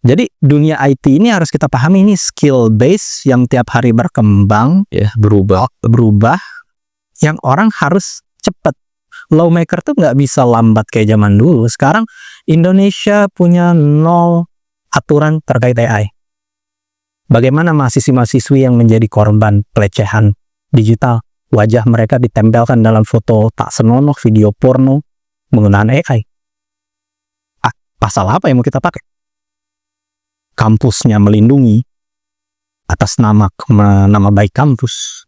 Jadi dunia IT ini harus kita pahami, ini skill base yang tiap hari berkembang, Ya, berubah. yang orang harus cepat. Lawmaker tuh nggak bisa lambat kayak zaman dulu. Sekarang Indonesia punya 0 aturan terkait AI. Bagaimana mahasiswa-mahasiswi yang menjadi korban pelecehan digital, wajah mereka ditempelkan dalam foto tak senonoh, video porno menggunakan AI. Pasal apa yang mau kita pakai? Kampusnya melindungi atas nama baik kampus,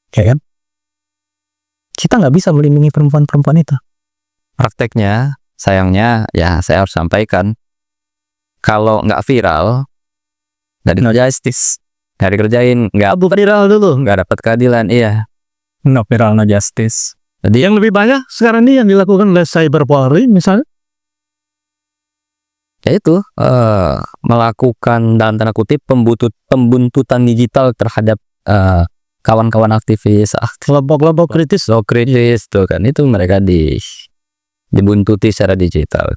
ya kan? Kita nggak bisa melindungi perempuan-perempuan itu. Prakteknya, sayangnya, ya saya harus sampaikan, kalau nggak viral, nggak no justice, nggak dikerjain, nggak viral dulu, nggak dapat keadilan, iya. No viral, no justice. Jadi Yang lebih banyak sekarang ini yang dilakukan oleh cyber Polri misalnya. ya itu melakukan dalam tanda kutip pembuntutan digital terhadap kawan-kawan aktivis, Kelompok-kelompok kritis. kritis tuh kan, itu mereka dibuntuti secara digital.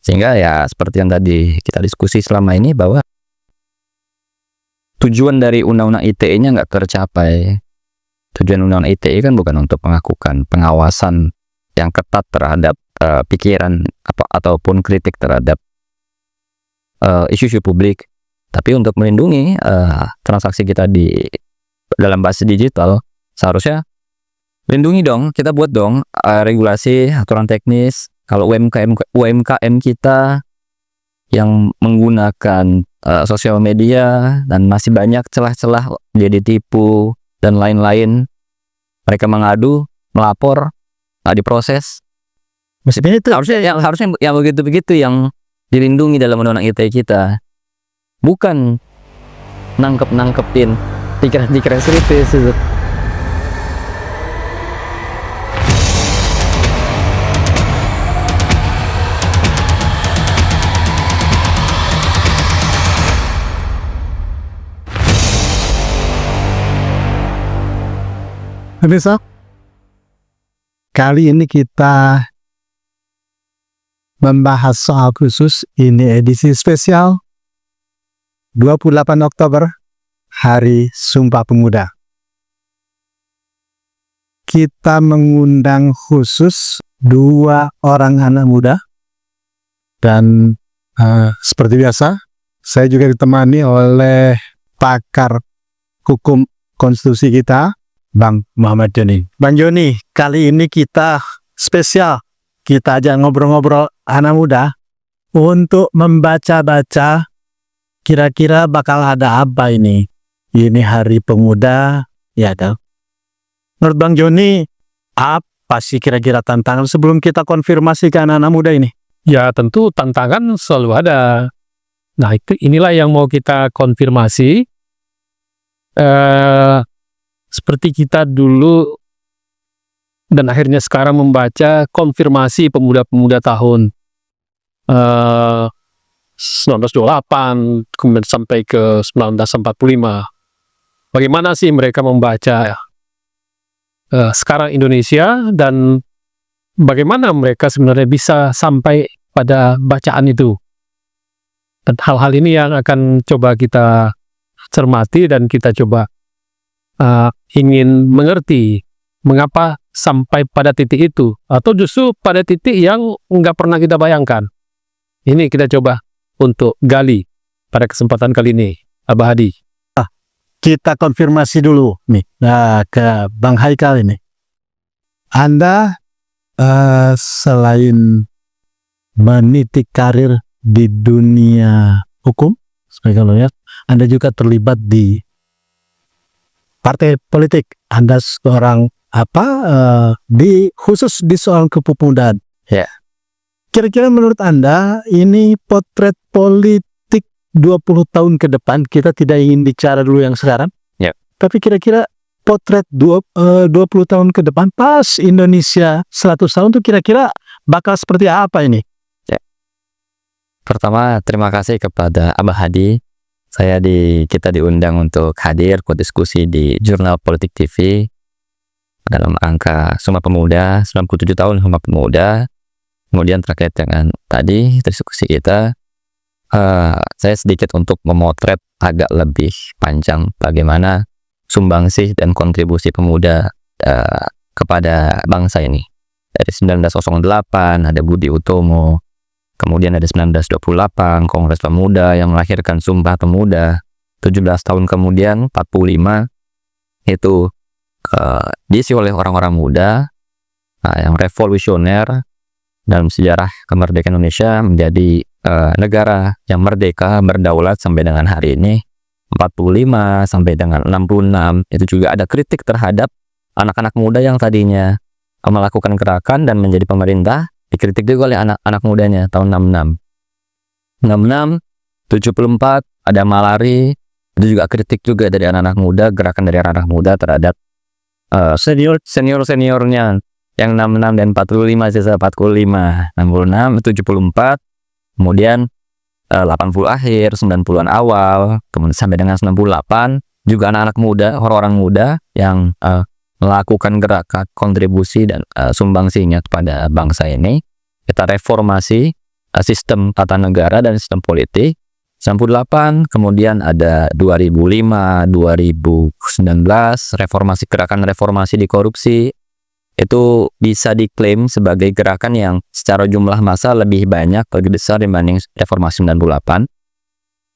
Sehingga ya seperti yang tadi kita diskusi selama ini, bahwa tujuan dari undang-undang ITE-nya nggak tercapai. Tujuan undang-undang ITE kan bukan untuk melakukan pengawasan yang ketat terhadap pikiran ataupun kritik terhadap isu-isu publik, tapi untuk melindungi transaksi kita di dalam bahasa digital. Seharusnya lindungi dong, kita buat dong regulasi, aturan teknis. Kalau UMKM kita yang menggunakan sosial media dan masih banyak celah-celah jadi tipu dan lain-lain, mereka mengadu, melapor, diproses. Maksudnya itu Harusnya yang begitu-begitu yang dilindungi dalam undang-undang ITE kita, bukan nangkepin pikiran kritis itu. Pemirsa, kali ini kita membahas soal khusus. Ini edisi spesial 28 Oktober, Hari Sumpah Pemuda. Kita mengundang khusus 2 orang anak muda. Dan seperti biasa, saya juga ditemani oleh pakar hukum konstitusi kita, Bang Muhammad Joni. Bang Joni, kali ini kita spesial. Kita ajak ngobrol-ngobrol anak muda untuk membaca-baca kira-kira bakal ada apa ini. Ini Hari Pemuda, ya dong. Menurut Bang Joni, apa sih kira-kira tantangan sebelum kita konfirmasi ke anak-anak muda ini? Ya tentu tantangan selalu ada. Nah inilah yang mau kita konfirmasi. Seperti kita dulu dan akhirnya sekarang membaca konfirmasi pemuda-pemuda tahun 1928 kemudian sampai ke 1945. Bagaimana sih mereka membaca sekarang Indonesia, dan bagaimana mereka sebenarnya bisa sampai pada bacaan itu. Dan hal-hal ini yang akan coba kita cermati dan kita coba ingin mengerti mengapa sampai pada titik itu, atau justru pada titik yang nggak pernah kita bayangkan. Ini kita coba untuk gali pada kesempatan kali ini, Abah Hadi. Kita konfirmasi dulu nih ke Bang Haikal ini. Anda selain meniti karir di dunia hukum sebagai lawyer, Anda juga terlibat di partai politik. Anda seorang khusus di soal kepemudaan. Ya. Kira-kira menurut Anda ini potret politik 20 tahun ke depan, kita tidak ingin bicara dulu yang sekarang. Ya. Tapi kira-kira potret 20 tahun ke depan pas Indonesia 100 tahun itu kira-kira bakal seperti apa ini? Ya. Pertama, terima kasih kepada Abah Hadi. Kita diundang untuk hadir diskusi di Jurnal Politik TV dalam rangka Sumpah Pemuda, 97 tahun Sumpah Pemuda. Kemudian terkait dengan tadi diskusi kita, saya sedikit untuk memotret agak lebih panjang bagaimana sumbangsih dan kontribusi pemuda kepada bangsa ini. Dari 1908 ada Budi Utomo, kemudian ada 1928 Kongres Pemuda yang melahirkan Sumpah Pemuda. 17 tahun kemudian 45 itu diisi oleh orang-orang muda yang revolusioner dalam sejarah kemerdekaan Indonesia menjadi negara yang merdeka berdaulat sampai dengan hari ini. 45 sampai dengan 66 itu juga ada kritik terhadap anak-anak muda yang tadinya melakukan gerakan dan menjadi pemerintah, dikritik juga oleh anak-anak mudanya tahun 66 74 ada Malari, itu juga kritik juga dari anak-anak muda, gerakan dari anak-anak muda terhadap senior-seniornya yang 66 dan 45, sisa 45, 66, 74, kemudian 80 akhir, 90-an awal, kemudian sampai dengan 98 juga anak-anak muda, orang-orang muda yang melakukan gerakan kontribusi dan sumbangsinya kepada bangsa ini. Kita reformasi sistem tata negara dan sistem politik. 98, kemudian ada 2005, 2019, gerakan reformasi di korupsi. Itu bisa diklaim sebagai gerakan yang secara jumlah massa lebih banyak, lebih besar dibanding reformasi 98.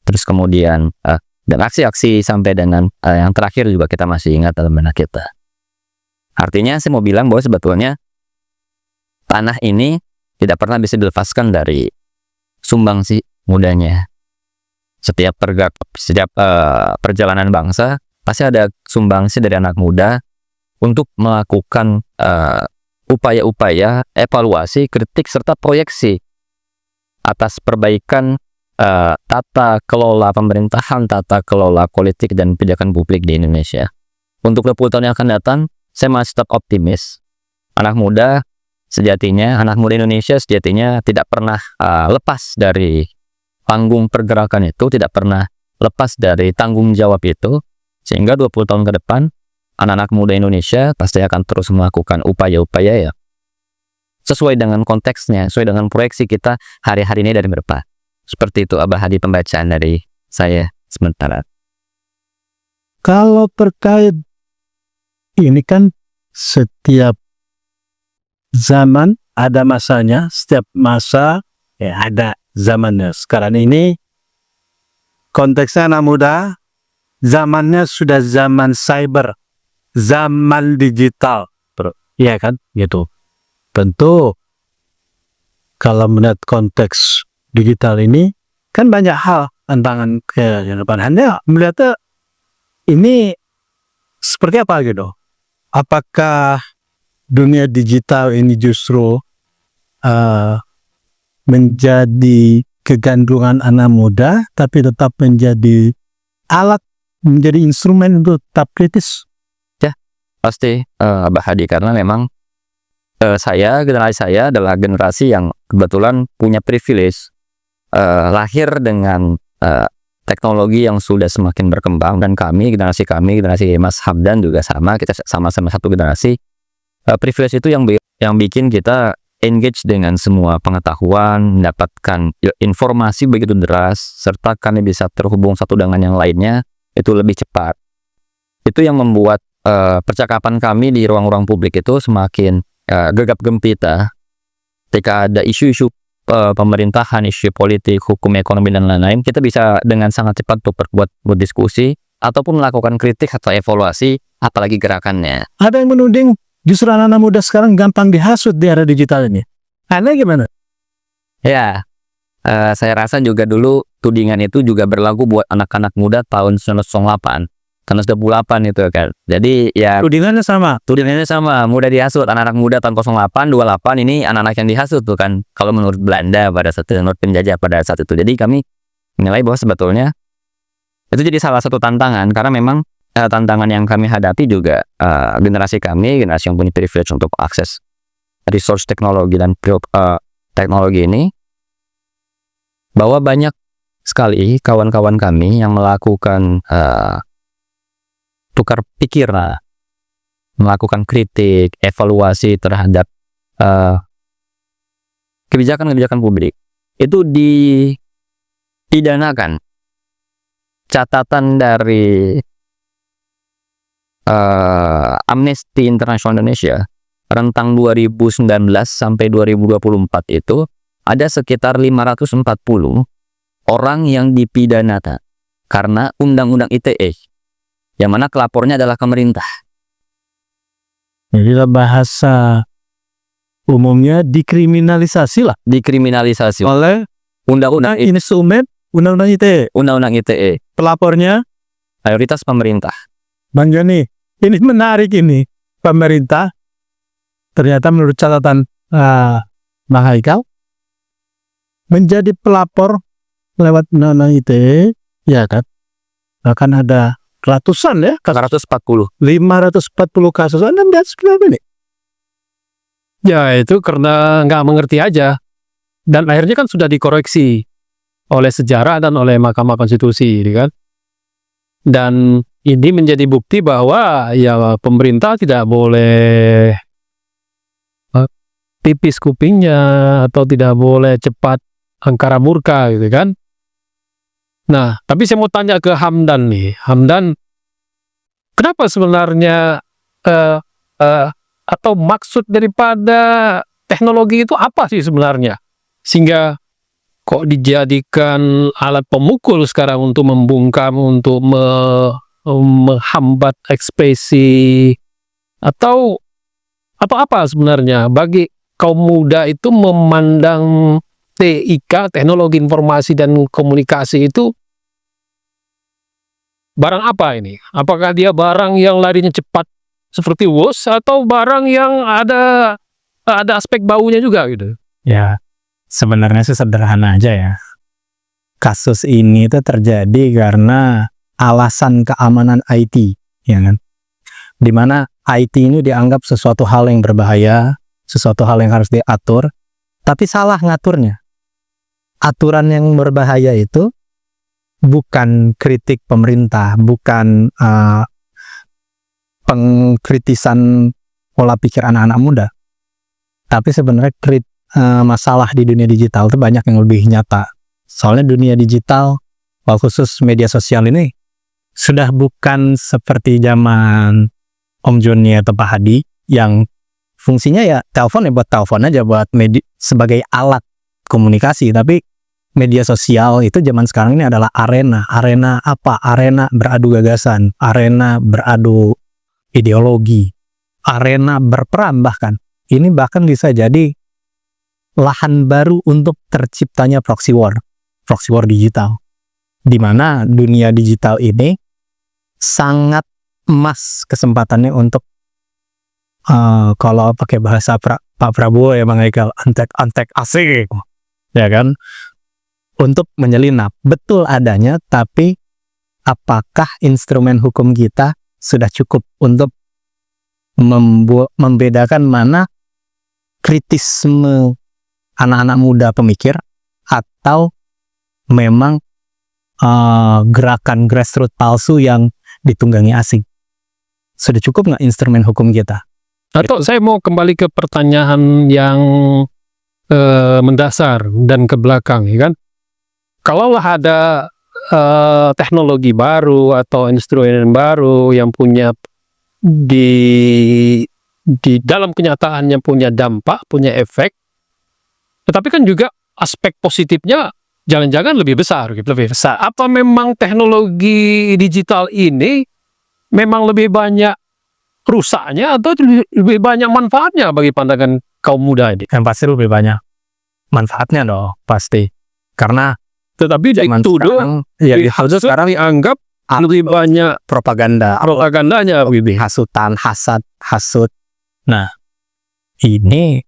Terus kemudian dan aksi-aksi sampai dengan yang terakhir juga kita masih ingat dalam benak kita. Artinya saya mau bilang bahwa sebetulnya tanah ini tidak pernah bisa dilepaskan dari sumbangsi mudanya. Setiap perjalanan bangsa pasti ada sumbangsi dari anak muda untuk melakukan upaya-upaya evaluasi, kritik, serta proyeksi atas perbaikan tata kelola pemerintahan, tata kelola politik dan kebijakan publik di Indonesia. Untuk 20 tahun yang akan datang, saya masih tetap optimis. Anak muda Indonesia sejatinya tidak pernah lepas dari panggung pergerakan itu, tidak pernah lepas dari tanggung jawab itu, sehingga 20 tahun ke depan anak-anak muda Indonesia pasti akan terus melakukan upaya-upaya ya sesuai dengan konteksnya, sesuai dengan proyeksi kita hari-hari ini dari berapa. Seperti itu Abah Hadi pembacaan dari saya sementara. Kalau terkait ini kan setiap zaman ada masanya, setiap masa ya ada zamannya. Sekarang ini konteksnya anak muda, zamannya sudah zaman cyber, zaman digital, iya kan, gitu. Tentu kalau melihat konteks digital ini kan banyak hal tantangan ke depan. Hanya melihatnya ini seperti apa gitu. Apakah dunia digital ini justru menjadi kegandrungan anak muda, tapi tetap menjadi alat, menjadi instrumen untuk tetap kritis? Ya, pasti Abah Hadi, karena memang generasi saya adalah generasi yang kebetulan punya privilege lahir dengan teknologi yang sudah semakin berkembang, dan generasi Mas Hamdan juga sama, kita sama-sama satu generasi. Privilege itu yang bikin kita engage dengan semua pengetahuan, mendapatkan informasi begitu deras, serta kami bisa terhubung satu dengan yang lainnya itu lebih cepat. Itu yang membuat percakapan kami di ruang-ruang publik itu semakin gegap gempita. Ketika ada isu-isu pemerintahan, isu politik, hukum, ekonomi, dan lain-lain, kita bisa dengan sangat cepat untuk berdiskusi ataupun melakukan kritik atau evaluasi, apalagi gerakannya. Ada yang menuding justru anak-anak muda sekarang gampang dihasut di era digital ini. Anda gimana? Ya, saya rasa juga dulu tudingan itu juga berlaku buat anak-anak muda tahun 1908. Karena 98 itu kan. Jadi ya Tudingannya sama. mudah dihasut. Anak-anak muda tahun 08, 28 ini anak-anak yang dihasut tuh kan. Kalau menurut Belanda pada saat itu, menurut penjajah pada saat itu. Jadi kami menilai bahwa sebetulnya itu jadi salah satu tantangan, karena memang tantangan yang kami hadapi juga generasi yang punya privilege untuk akses resource teknologi dan teknologi ini, bahwa banyak sekali kawan-kawan kami yang melakukan tukar pikiran, melakukan kritik, evaluasi terhadap kebijakan-kebijakan publik. Itu pidanakan. Catatan dari Amnesty International Indonesia rentang 2019 sampai 2024 itu ada sekitar 540 orang yang dipidana karena Undang-Undang ITE, yang mana pelapornya adalah pemerintah. Jadi bahasa umumnya dikriminalisasi lah Dikriminalisasi oleh Undang-Undang instrumen Undang-Undang ITE. Undang-Undang ITE, Pelapornya mayoritas pemerintah. Bang Joni, ini menarik ini. Pemerintah ternyata menurut catatan Bang Haikal menjadi pelapor lewat Undang-Undang ITE, ya kan? Bahkan ada ratusan ya, 440. 540 kasus. Anda melihat seperti ini? Ya itu karena nggak mengerti aja. Dan akhirnya kan sudah dikoreksi oleh sejarah dan oleh Mahkamah Konstitusi, gitu kan. Dan ini menjadi bukti bahwa ya pemerintah tidak boleh tipis kupingnya atau tidak boleh cepat angkara murka, gitu kan. Nah, tapi saya mau tanya ke Hamdan nih. Hamdan, kenapa sebenarnya atau maksud daripada teknologi itu apa sih sebenarnya? Sehingga kok dijadikan alat pemukul sekarang untuk membungkam, untuk menghambat ekspresi, atau apa sebenarnya bagi kaum muda itu memandang TIK, teknologi informasi dan komunikasi itu barang apa ini? Apakah dia barang yang larinya cepat seperti WOS atau barang yang ada aspek baunya juga gitu? Ya, sebenarnya sih sederhana aja ya. Kasus ini tuh terjadi karena alasan keamanan IT, ya kan? Dimana IT ini dianggap sesuatu hal yang berbahaya, sesuatu hal yang harus diatur, tapi salah ngaturnya. Aturan yang berbahaya itu bukan kritik pemerintah, bukan pengkritisan pola pikir anak-anak muda, tapi sebenarnya masalah di dunia digital itu banyak yang lebih nyata. Soalnya dunia digital, khusus media sosial ini, sudah bukan seperti zaman Om Joni atau Pak Hadi, yang fungsinya ya telepon ya buat telepon aja, buat sebagai alat komunikasi. Tapi media sosial itu zaman sekarang ini adalah arena. Arena apa? Arena beradu gagasan, arena beradu ideologi, arena berperan bahkan. Ini bahkan bisa jadi lahan baru untuk terciptanya proxy war digital. Di mana dunia digital ini sangat emas kesempatannya untuk kalau pakai bahasa Pak Prabowo ya Bang Haikal, antek asik, ya kan? Untuk menyelinap. Betul adanya, tapi apakah instrumen hukum kita sudah cukup untuk membedakan mana kritisme anak-anak muda pemikir atau memang gerakan grassroots palsu yang ditunggangi asing? Sudah cukup nggak instrumen hukum kita? Atau saya mau kembali ke pertanyaan yang mendasar dan ke belakang, ya kan? Kalau ada teknologi baru atau instrumen baru yang punya di dalam kenyataannya punya dampak, punya efek, tetapi kan juga aspek positifnya jangan-jangan lebih besar, lebih besar. Apa memang teknologi digital ini memang lebih banyak rusaknya atau lebih banyak manfaatnya bagi pandangan kaum muda ini? Yang pasti lebih banyak manfaatnya dong, pasti. Karena tetapi sekarang, ya sekarang dianggap lebih banyak propagandanya, hasutan, hasut. Nah, ini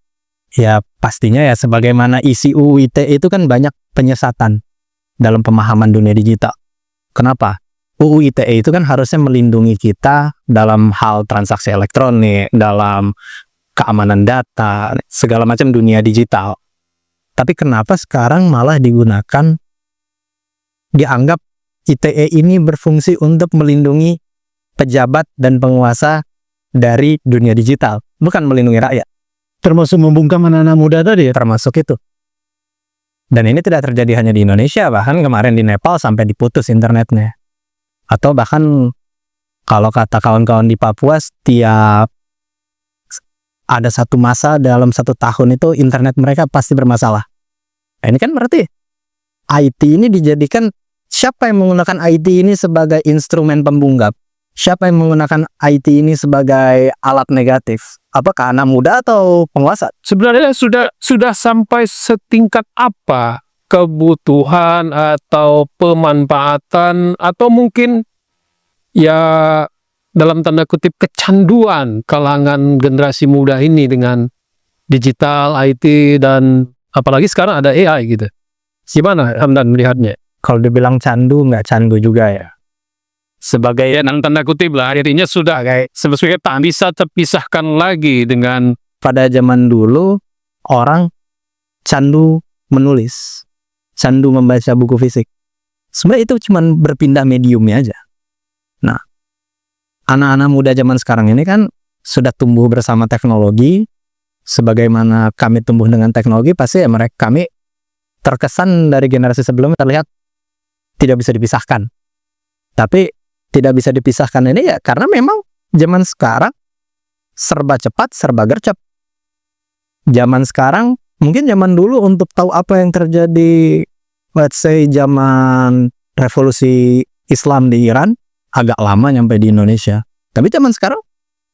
ya pastinya ya sebagaimana isi UU ITE itu kan banyak penyesatan dalam pemahaman dunia digital. Kenapa? UU ITE itu kan harusnya melindungi kita dalam hal transaksi elektronik, dalam keamanan data, segala macam dunia digital. Tapi kenapa sekarang malah dianggap ITE ini berfungsi untuk melindungi pejabat dan penguasa dari dunia digital, bukan melindungi rakyat. Termasuk membungkam anak-anak muda tadi ya? Termasuk itu. Dan ini tidak terjadi hanya di Indonesia, bahkan kemarin di Nepal sampai diputus internetnya. Atau bahkan kalau kata kawan-kawan di Papua, setiap ada satu masa dalam 1 tahun itu internet mereka pasti bermasalah. Nah, ini kan berarti IT ini dijadikan, siapa yang menggunakan IT ini sebagai instrumen pembungkap? Siapa yang menggunakan IT ini sebagai alat negatif? Apakah anak muda atau penguasa? Sebenarnya sudah sampai setingkat apa kebutuhan atau pemanfaatan atau mungkin ya dalam tanda kutip kecanduan kalangan generasi muda ini dengan digital, IT, dan apalagi sekarang ada AI gitu. Gimana Hamdan melihatnya? Kalau dibilang candu, nggak candu juga ya. Sebagai Ya, dalam tanda kutip lah, artinya sudah kayak sebetulnya tak bisa terpisahkan lagi dengan pada zaman dulu, orang candu menulis, candu membaca buku fisik. Sebenarnya itu cuma berpindah mediumnya aja. Nah, anak-anak muda zaman sekarang ini kan sudah tumbuh bersama teknologi. Sebagaimana kami tumbuh dengan teknologi, pasti ya kami terkesan dari generasi sebelumnya terlihat tidak bisa dipisahkan. Tapi tidak bisa dipisahkan ini ya karena memang zaman sekarang serba cepat, serba gercep. Zaman sekarang, mungkin zaman dulu untuk tahu apa yang terjadi, let's say zaman revolusi Islam di Iran, agak lama nyampe di Indonesia. Tapi zaman sekarang,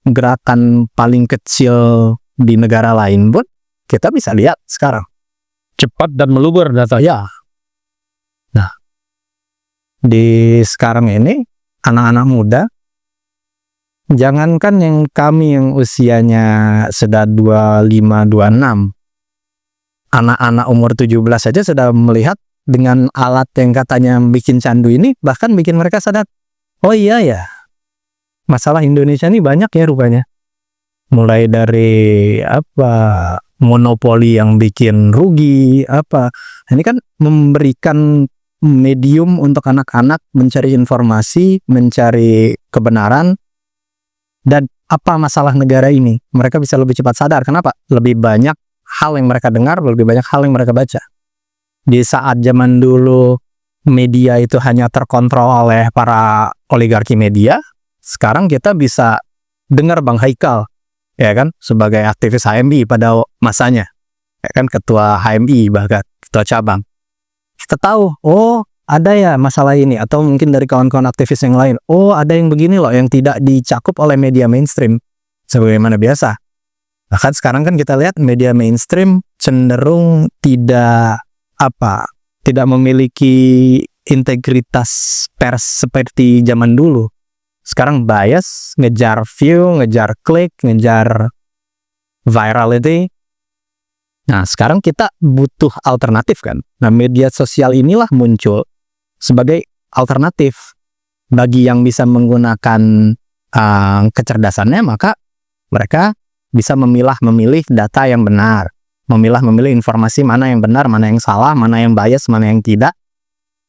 gerakan paling kecil di negara lain pun kita bisa lihat sekarang. cepat dan meluber data. Ya. Nah, di sekarang ini, anak-anak muda, jangankan yang kami yang usianya sudah 25, 26, anak-anak umur 17 saja sudah melihat dengan alat yang katanya bikin candu ini, bahkan bikin mereka sadar, oh iya ya, masalah Indonesia ini banyak ya rupanya. Mulai dari monopoli yang bikin rugi, ini kan memberikan medium untuk anak-anak mencari informasi, mencari kebenaran, dan apa masalah negara ini. Mereka bisa lebih cepat sadar. Kenapa? Lebih banyak hal yang mereka dengar, lebih banyak hal yang mereka baca. Di saat zaman dulu media itu hanya terkontrol oleh para oligarki media, sekarang kita bisa dengar Bang Haikal, ya kan, sebagai aktivis HMI pada masanya, ya kan, ketua HMI bahkan ketua cabang. Kita tahu, oh ada ya masalah ini, atau mungkin dari kawan-kawan aktivis yang lain, oh ada yang begini loh yang tidak dicakup oleh media mainstream sebagaimana biasa. Bahkan sekarang kan kita lihat media mainstream cenderung tidak memiliki integritas pers seperti zaman dulu. Sekarang bias, ngejar view, ngejar klik, ngejar virality. Nah, sekarang kita butuh alternatif kan. Nah, media sosial inilah muncul sebagai alternatif bagi yang bisa menggunakan kecerdasannya, maka mereka bisa memilih data yang benar, memilih informasi mana yang benar, mana yang salah, mana yang bias, mana yang tidak.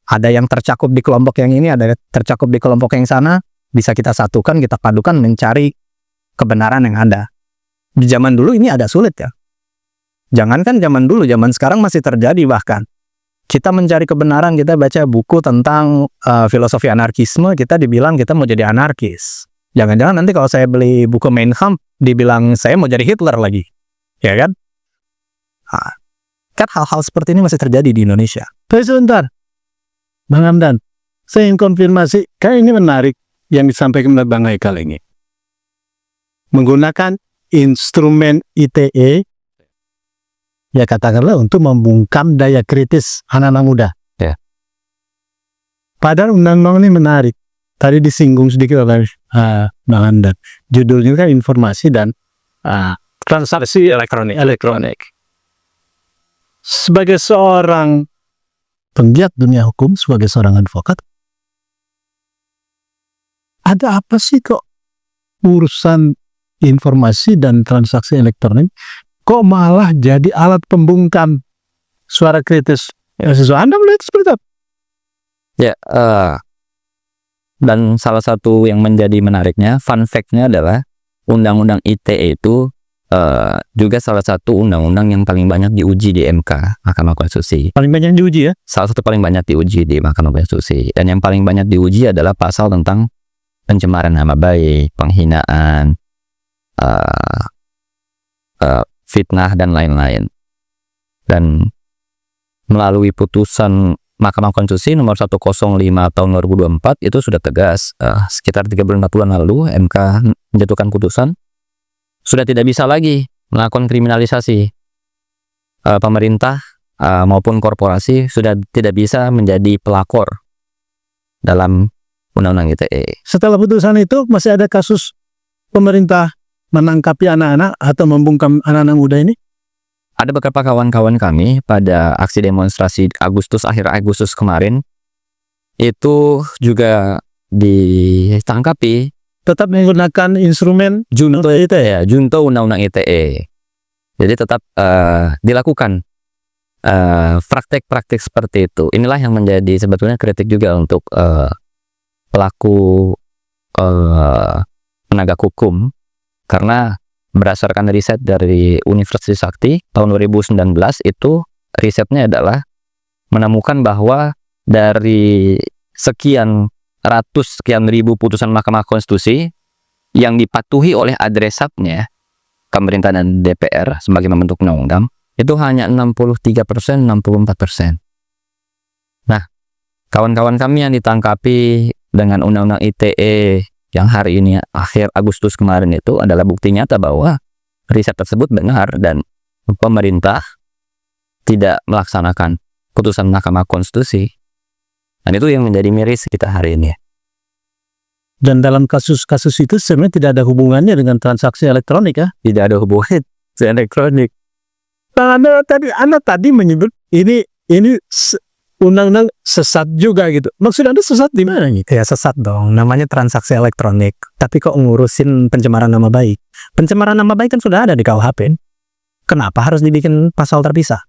Ada yang tercakup di kelompok yang ini, ada yang tercakup di kelompok yang sana, bisa kita satukan, kita padukan mencari kebenaran yang ada. Di zaman dulu ini agak sulit ya. Jangankan zaman dulu, zaman sekarang masih terjadi bahkan. Kita mencari kebenaran, kita baca buku tentang filosofi anarkisme, kita dibilang kita mau jadi anarkis. Jangan-jangan nanti kalau saya beli buku Mein Kampf, dibilang saya mau jadi Hitler lagi. Ya kan? Nah, kan hal-hal seperti ini masih terjadi di Indonesia. Tapi sebentar, Bang Hamdan, saya ingin konfirmasi, kayak ini menarik yang disampaikan oleh Bang Haikal ini. Menggunakan instrumen ITE, ya katakanlah untuk membungkam daya kritis anak-anak muda. Ya. Padahal undang-undang ini menarik. Tadi disinggung sedikit oleh Bang Hamdan. Judulnya kan informasi dan Transaksi elektronik. sebagai seorang penggiat dunia hukum, sebagai seorang advokat, ada apa sih kok urusan informasi dan transaksi elektronik kok malah jadi alat pembungkam suara kritis? Mahasiswa Anda melihat seperti apa? Ya, dan salah satu yang menjadi menariknya, fun fact-nya adalah Undang-Undang ITE itu juga salah satu undang-undang yang paling banyak diuji di MK, Mahkamah Konstitusi. Paling banyak diuji ya. Salah satu paling banyak diuji di Mahkamah Konstitusi. Dan yang paling banyak diuji adalah pasal tentang pencemaran nama baik, penghinaan, fitnah, dan lain-lain. Dan melalui putusan Mahkamah Konstitusi nomor 105 tahun 2024 itu sudah tegas, sekitar 3 bulan 4 bulan lalu MK menjatuhkan putusan sudah tidak bisa lagi melakukan kriminalisasi. Pemerintah maupun korporasi sudah tidak bisa menjadi pelakor dalam Undang-Undang ITE. Setelah putusan itu masih ada kasus pemerintah menangkapi anak-anak atau membungkam anak-anak muda ini? Ada beberapa kawan-kawan kami pada aksi demonstrasi akhir Agustus kemarin itu juga ditangkapi Tetap menggunakan instrumen junto ITE ya, junto Undang-Undang ITE. Jadi tetap dilakukan praktek-praktek seperti itu. Inilah yang menjadi sebetulnya kritik juga untuk pelaku penegak hukum, karena berdasarkan riset dari Universitas Sakti tahun 2019 itu risetnya adalah menemukan bahwa dari sekian ribu putusan Mahkamah Konstitusi yang dipatuhi oleh adresatnya pemerintah dan DPR sebagai membentuk undang-undang itu hanya 63%, 64%. Nah, kawan-kawan kami yang ditangkapi dengan Undang-Undang ITE yang hari ini akhir Agustus kemarin itu adalah bukti nyata bahwa riset tersebut benar dan pemerintah tidak melaksanakan putusan Mahkamah Konstitusi. Dan itu yang menjadi miris kita hari ini. dan dalam kasus-kasus itu sebenarnya tidak ada hubungannya dengan transaksi elektronik ya. Tidak ada hubungan dengan elektronik. Nah, Anda tadi menyebut ini undang-undang sesat juga gitu. Maksud Anda sesat di mana gitu? Ya sesat dong, namanya transaksi elektronik. Tapi kok ngurusin pencemaran nama baik? Pencemaran nama baik kan sudah ada di KUHP. Kenapa harus dibikin pasal terpisah?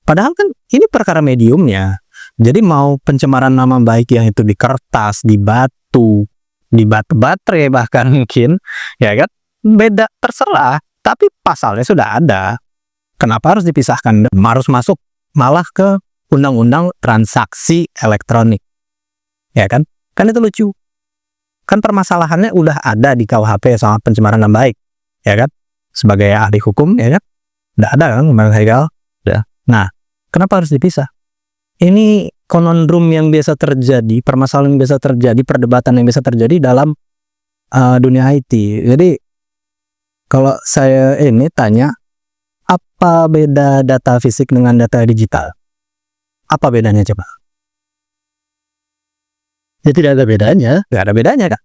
Padahal kan ini perkara mediumnya. Jadi mau pencemaran nama baik yang itu di kertas, di batu, di baterai bahkan mungkin, ya kan? Beda, terserah. Tapi pasalnya sudah ada. Kenapa harus dipisahkan? Harus masuk malah ke undang-undang transaksi elektronik. Ya kan? Kan itu lucu. Kan permasalahannya udah ada di KUHP sama pencemaran nama baik. Ya kan? Sebagai ahli hukum, ya kan? Udah ada kan, Bang Haikal? Udah. Nah, kenapa harus dipisah? Ini konondrum yang biasa terjadi, permasalahan yang biasa terjadi, perdebatan yang biasa terjadi dalam dunia IT. Jadi, kalau saya ini tanya, apa beda data fisik dengan data digital? Apa bedanya coba? Ya tidak ada bedanya. Gak ada bedanya kan?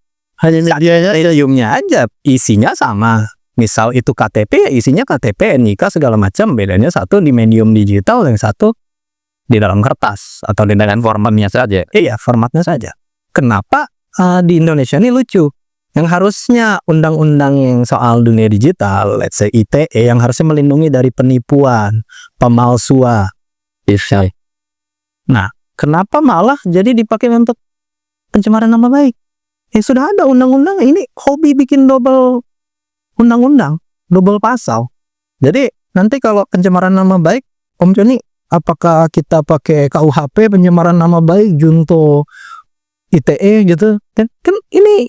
Hanya Mediumnya aja, isinya sama. Misal itu KTP, isinya KTP, NIK segala macam. Bedanya satu di medium digital, yang satu di dalam kertas atau di dalam formatnya saja. Iya, formatnya saja. Kenapa di Indonesia ini lucu? Yang harusnya undang-undang yang soal dunia digital, let's say ITE, yang harusnya melindungi dari penipuan, pemalsuan. Nah, kenapa malah jadi dipakai untuk pencemaran nama baik? Sudah ada undang-undang, ini hobi bikin double undang-undang, double pasal. Jadi nanti kalau pencemaran nama baik, Om Joni, apakah kita pakai KUHP pencemaran nama baik junto ITE gitu? Kan ini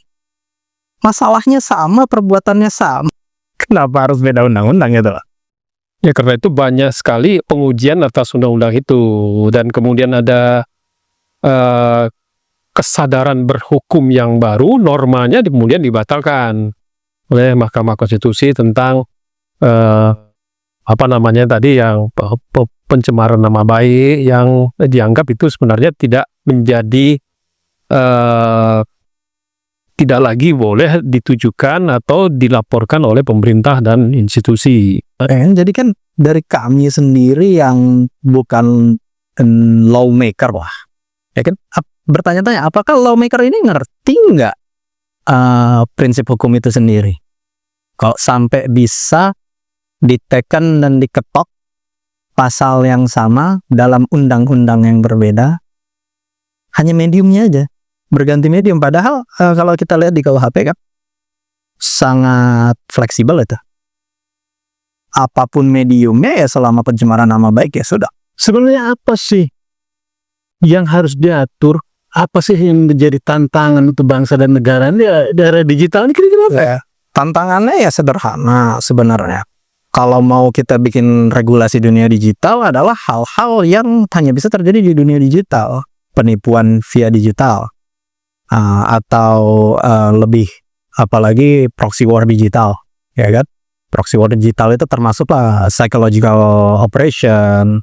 masalahnya sama, perbuatannya sama. Kenapa harus beda undang-undang gitu? Ya karena itu banyak sekali pengujian atas undang-undang itu, dan kemudian ada kesadaran berhukum yang baru, normanya kemudian dibatalkan oleh Mahkamah Konstitusi tentang apa namanya tadi yang pencemaran nama baik yang dianggap itu sebenarnya tidak menjadi tidak lagi boleh ditujukan atau dilaporkan oleh pemerintah dan institusi. Jadi kan dari kami sendiri yang bukan lawmaker lah, ya kan, bertanya-tanya apakah lawmaker ini ngerti nggak prinsip hukum itu sendiri? Kalau sampai bisa diteken dan diketok pasal yang sama dalam undang-undang yang berbeda, hanya mediumnya aja berganti medium. Padahal kalau kita lihat di KUHP kan sangat fleksibel itu. apapun mediumnya ya selama pencemaran nama baik ya sudah. Sebenarnya apa sih yang harus diatur? Apa sih yang menjadi tantangan untuk bangsa dan negara ini di era digital ini kira-kira apa? Ya, tantangannya ya sederhana sebenarnya. Kalau mau kita bikin regulasi dunia digital adalah hal-hal yang hanya bisa terjadi di dunia digital, penipuan via digital, atau lebih apalagi proxy war digital, ya kan? Proxy war digital itu termasuklah psychological operation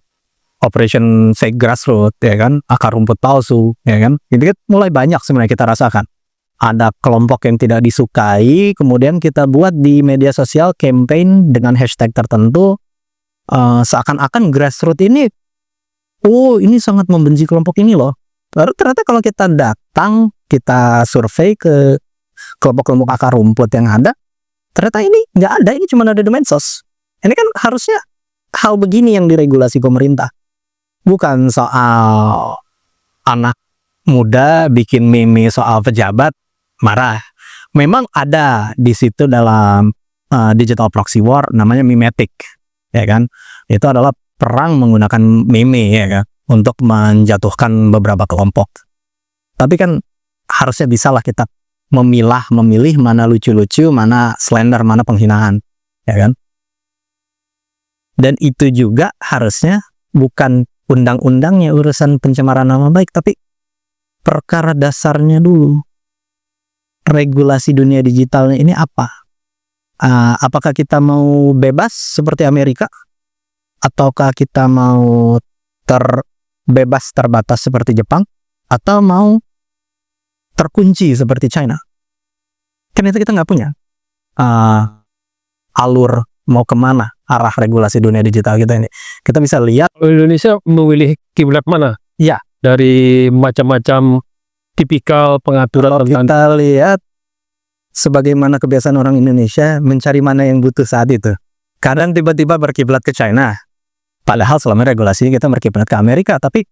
say grassroots, ya kan? Akar rumput palsu, ya kan? Ini kan mulai banyak sebenarnya kita rasakan. Ada kelompok yang tidak disukai, kemudian kita buat di media sosial campaign dengan hashtag tertentu, seakan-akan grassroots ini, oh ini sangat membenci kelompok ini loh. Lalu ternyata kalau kita datang, kita survei ke kelompok-kelompok akar rumput yang ada, ternyata ini nggak ada, ini cuma ada di medsos. Ini kan harusnya hal begini yang diregulasi pemerintah. Bukan soal anak muda bikin meme soal pejabat, marah. Memang ada di situ dalam digital proxy war namanya mimetic, ya kan? Itu adalah perang menggunakan meme, ya kan, untuk menjatuhkan beberapa kelompok. Tapi kan harusnya bisalah kita memilih mana lucu-lucu, mana slander, mana penghinaan, ya kan? Dan itu juga harusnya bukan undang-undangnya urusan pencemaran nama baik, tapi perkara dasarnya dulu. Regulasi dunia digitalnya ini apa? Apakah kita mau bebas seperti Amerika? Ataukah kita mau bebas terbatas seperti Jepang? Atau mau terkunci seperti China? Ternyata kita nggak punya alur mau kemana arah regulasi dunia digital kita ini. Kita bisa lihat Indonesia memilih kiblat mana? Ya. Dari macam-macam tipikal pengaturan kalau tentang kita lihat sebagaimana kebiasaan orang Indonesia mencari mana yang butuh saat itu. Kadang tiba-tiba berkiblat ke China. Padahal selama regulasi kita berkiblat ke Amerika, tapi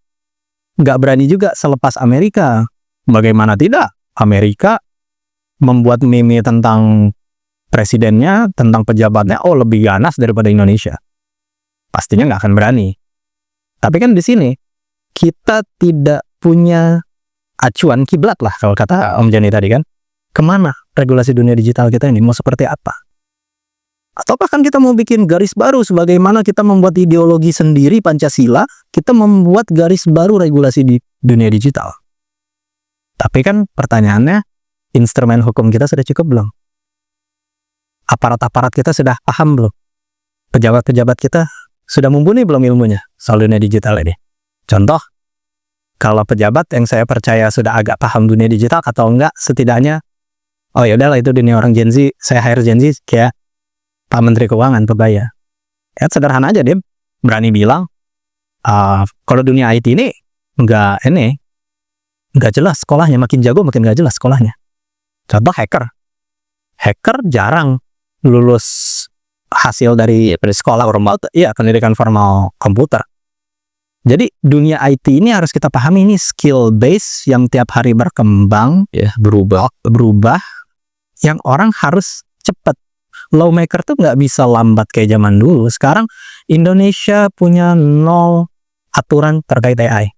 nggak berani juga selepas Amerika. Bagaimana tidak? Amerika membuat meme tentang presidennya, tentang pejabatnya, oh lebih ganas daripada Indonesia. Pastinya nggak akan berani. Tapi kan di sini kita tidak punya acuan kiblat lah kalau kata Om Jani tadi kan. Kemana regulasi dunia digital kita ini? Mau seperti apa? Ataukah kan kita mau bikin garis baru sebagaimana kita membuat ideologi sendiri Pancasila, kita membuat garis baru regulasi di dunia digital. Tapi kan pertanyaannya, instrumen hukum kita sudah cukup belum? Aparat-aparat kita sudah paham belum? Pejabat-pejabat kita sudah mumpuni belum ilmunya soal dunia digital ini? Contoh, kalau pejabat yang saya percaya sudah agak paham dunia digital atau enggak, setidaknya, oh ya udahlah itu dunia orang Gen Z, saya hire Gen Z kayak Pak Menteri Keuangan, Pebaya. Ya sederhana aja dia berani bilang, kalau dunia IT ini enggak jelas sekolahnya, makin jago makin enggak jelas sekolahnya. Contoh hacker jarang lulus hasil dari sekolah formal, iya pendidikan formal komputer. Jadi dunia IT ini harus kita pahami ini skill base yang tiap hari berkembang, Ya, berubah. yang orang harus cepat. Lawmaker tuh nggak bisa lambat kayak zaman dulu. Sekarang Indonesia punya 0 aturan terkait AI.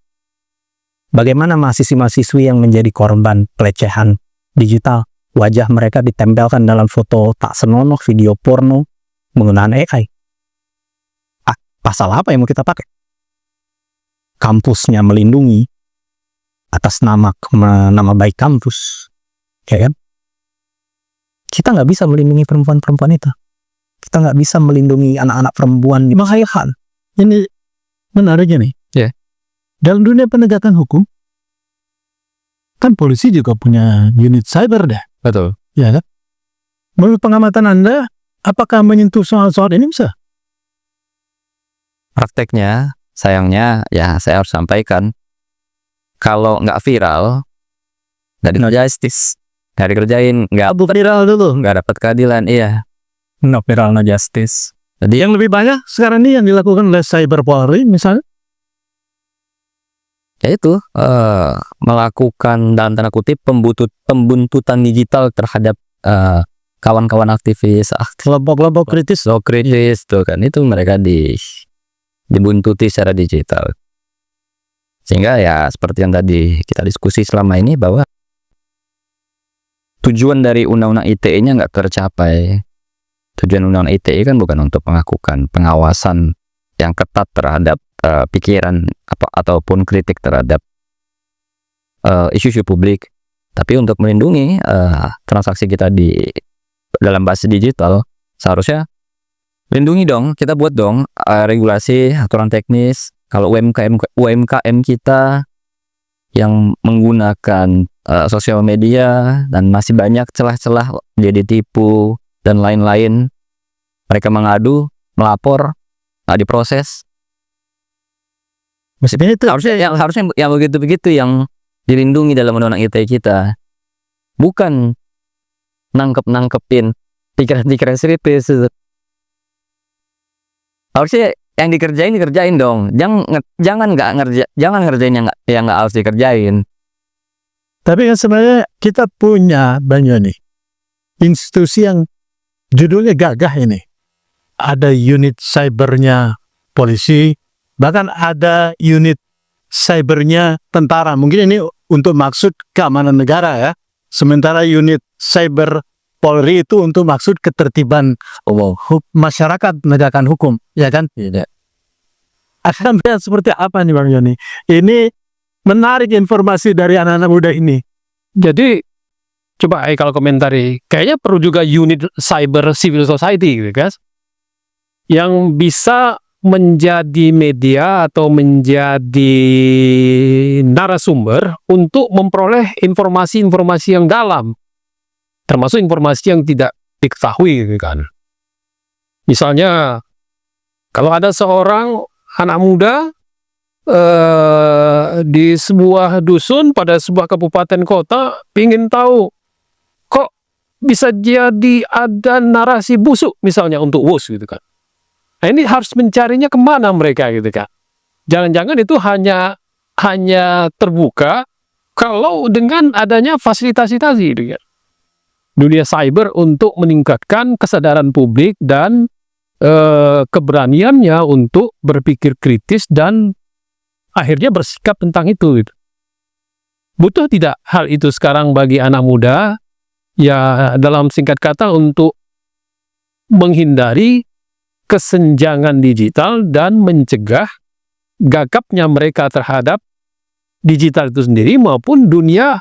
Bagaimana mahasiswa-mahasiswi yang menjadi korban pelecehan digital, wajah mereka ditempelkan dalam foto tak senonoh, video porno menggunakan AI. Pasal apa yang mau kita pakai? Kampusnya melindungi atas nama baik kampus, ya kan? Kita nggak bisa melindungi perempuan-perempuan itu. Kita nggak bisa melindungi anak-anak perempuan di Mahayahan. Ini menariknya nih. Ya. Dalam dunia penegakan hukum, kan polisi juga punya unit cyber deh. Betul. Ya kan? Menurut pengamatan Anda, apakah menyentuh soal-soal ini bisa? Prakteknya, sayangnya, ya saya harus sampaikan, kalau nggak viral, nggak no justice, nggak dikerjain, nggak Viral dulu. nggak dapat keadilan, iya. No viral, no justice. Jadi Yang lebih banyak sekarang ini yang dilakukan oleh cyber Polri misalnya. ya itu melakukan dalam tanda kutip pembuntutan digital terhadap kawan-kawan aktivis, Kelompok-kelompok kritis. so kritis tuh kan, itu mereka dibuntuti secara digital. Sehingga ya seperti yang tadi kita diskusi selama ini, bahwa tujuan dari undang-undang ITE-nya nggak tercapai. Tujuan undang-undang ITE kan bukan untuk melakukan pengawasan yang ketat terhadap pikiran ataupun kritik terhadap isu-isu publik, tapi untuk melindungi transaksi kita di dalam basis digital. Seharusnya lindungi dong, kita buat dong regulasi, aturan teknis. Kalau UMKM kita yang menggunakan sosial media dan masih banyak celah-celah jadi tipu dan lain-lain, mereka mengadu, melapor, nggak diproses. Maksudnya itu Harusnya yang begitu-begitu yang dilindungi dalam undang-undang ITE kita, bukan nangkepin pikiran-pikiran kritis. Harusnya yang dikerjain dong. Jangan ngerjain yang nggak harus dikerjain. Tapi kan sebenarnya kita punya banyak nih institusi yang judulnya gagah ini. Ada unit cybernya polisi, bahkan ada unit cybernya tentara. Mungkin ini untuk maksud keamanan negara ya. Sementara unit cyber Polri itu untuk maksud ketertiban masyarakat, penegakan hukum, ya kan? tidak. Akan melihat seperti apa nih Bang Joni? Ini menarik informasi dari anak-anak muda ini. Jadi coba kalau komentari, kayaknya perlu juga unit cyber civil society gitu guys, yang bisa menjadi media atau menjadi narasumber untuk memperoleh informasi-informasi yang dalam, termasuk informasi yang tidak diketahui gitu kan. Misalnya kalau ada seorang anak muda di sebuah dusun pada sebuah kabupaten kota ingin tahu kok bisa jadi ada narasi busuk misalnya untuk WUS gitu kan. Nah ini harus mencarinya kemana mereka gitu kan. Jangan-jangan itu hanya terbuka kalau dengan adanya fasilitasi gitu kan. Dunia cyber untuk meningkatkan kesadaran publik dan keberaniannya untuk berpikir kritis dan akhirnya bersikap tentang itu gitu. Butuh tidak hal itu sekarang bagi anak muda, ya dalam singkat kata untuk menghindari kesenjangan digital dan mencegah gagapnya mereka terhadap digital itu sendiri maupun dunia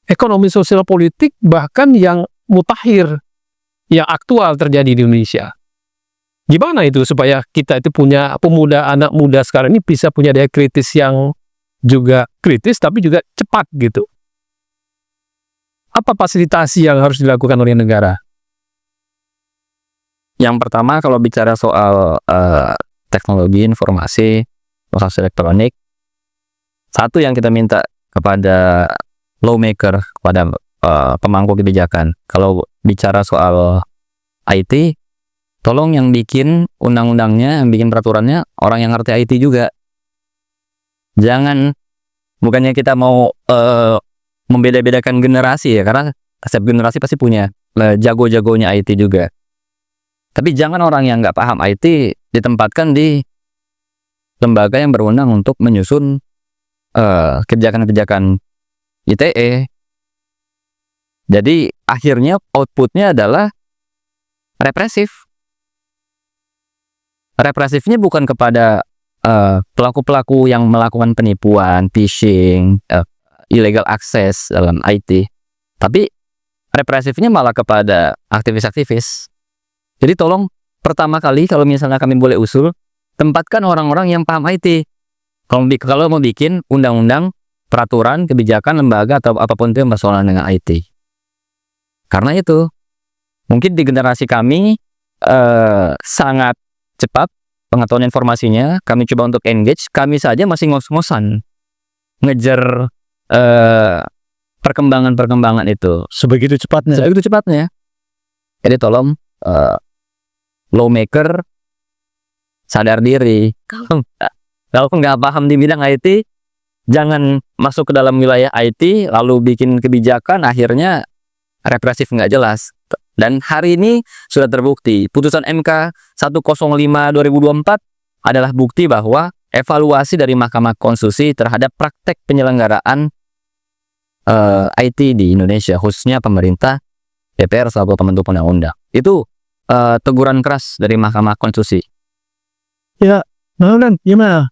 ekonomi sosial politik bahkan yang mutakhir, yang aktual terjadi di Indonesia. Gimana itu supaya kita itu punya anak muda sekarang ini bisa punya daya kritis yang juga kritis tapi juga cepat gitu. Apa fasilitasi yang harus dilakukan oleh negara? Yang pertama, kalau bicara soal teknologi informasi, transaksi elektronik, satu yang kita minta kepada lawmaker, kepada pemangku kebijakan, kalau bicara soal IT, tolong yang bikin undang-undangnya, yang bikin peraturannya orang yang ngerti IT juga. Jangan, bukannya kita mau membeda-bedakan generasi ya, karena setiap generasi pasti punya jago-jagonya IT juga. Tapi jangan orang yang nggak paham IT ditempatkan di lembaga yang berwenang untuk menyusun kebijakan-kebijakan ITE. Jadi akhirnya outputnya adalah represif. Represifnya bukan kepada pelaku-pelaku yang melakukan penipuan, phishing, illegal access dalam IT, tapi represifnya malah kepada aktivis-aktivis. Jadi tolong pertama kali kalau misalnya kami boleh usul, tempatkan orang-orang yang paham IT. Kalau mau bikin undang-undang, peraturan, kebijakan, lembaga atau apapun itu yang bersoal dengan IT. Karena itu mungkin di generasi kami sangat cepat pengetahuan informasinya, kami coba untuk engage, kami saja masih ngos-ngosan ngejar perkembangan itu. Sebegitu cepatnya. Jadi tolong lawmaker sadar diri. Kalau nggak paham di bidang IT, jangan masuk ke dalam wilayah IT lalu bikin kebijakan, akhirnya represif nggak jelas. Dan hari ini sudah terbukti putusan MK 105/2024 adalah bukti bahwa evaluasi dari Mahkamah Konstitusi terhadap praktek penyelenggaraan IT di Indonesia, khususnya pemerintah, DPR selaku pembentuk undang-undang, itu teguran keras dari Mahkamah Konstitusi. Nah, gimana?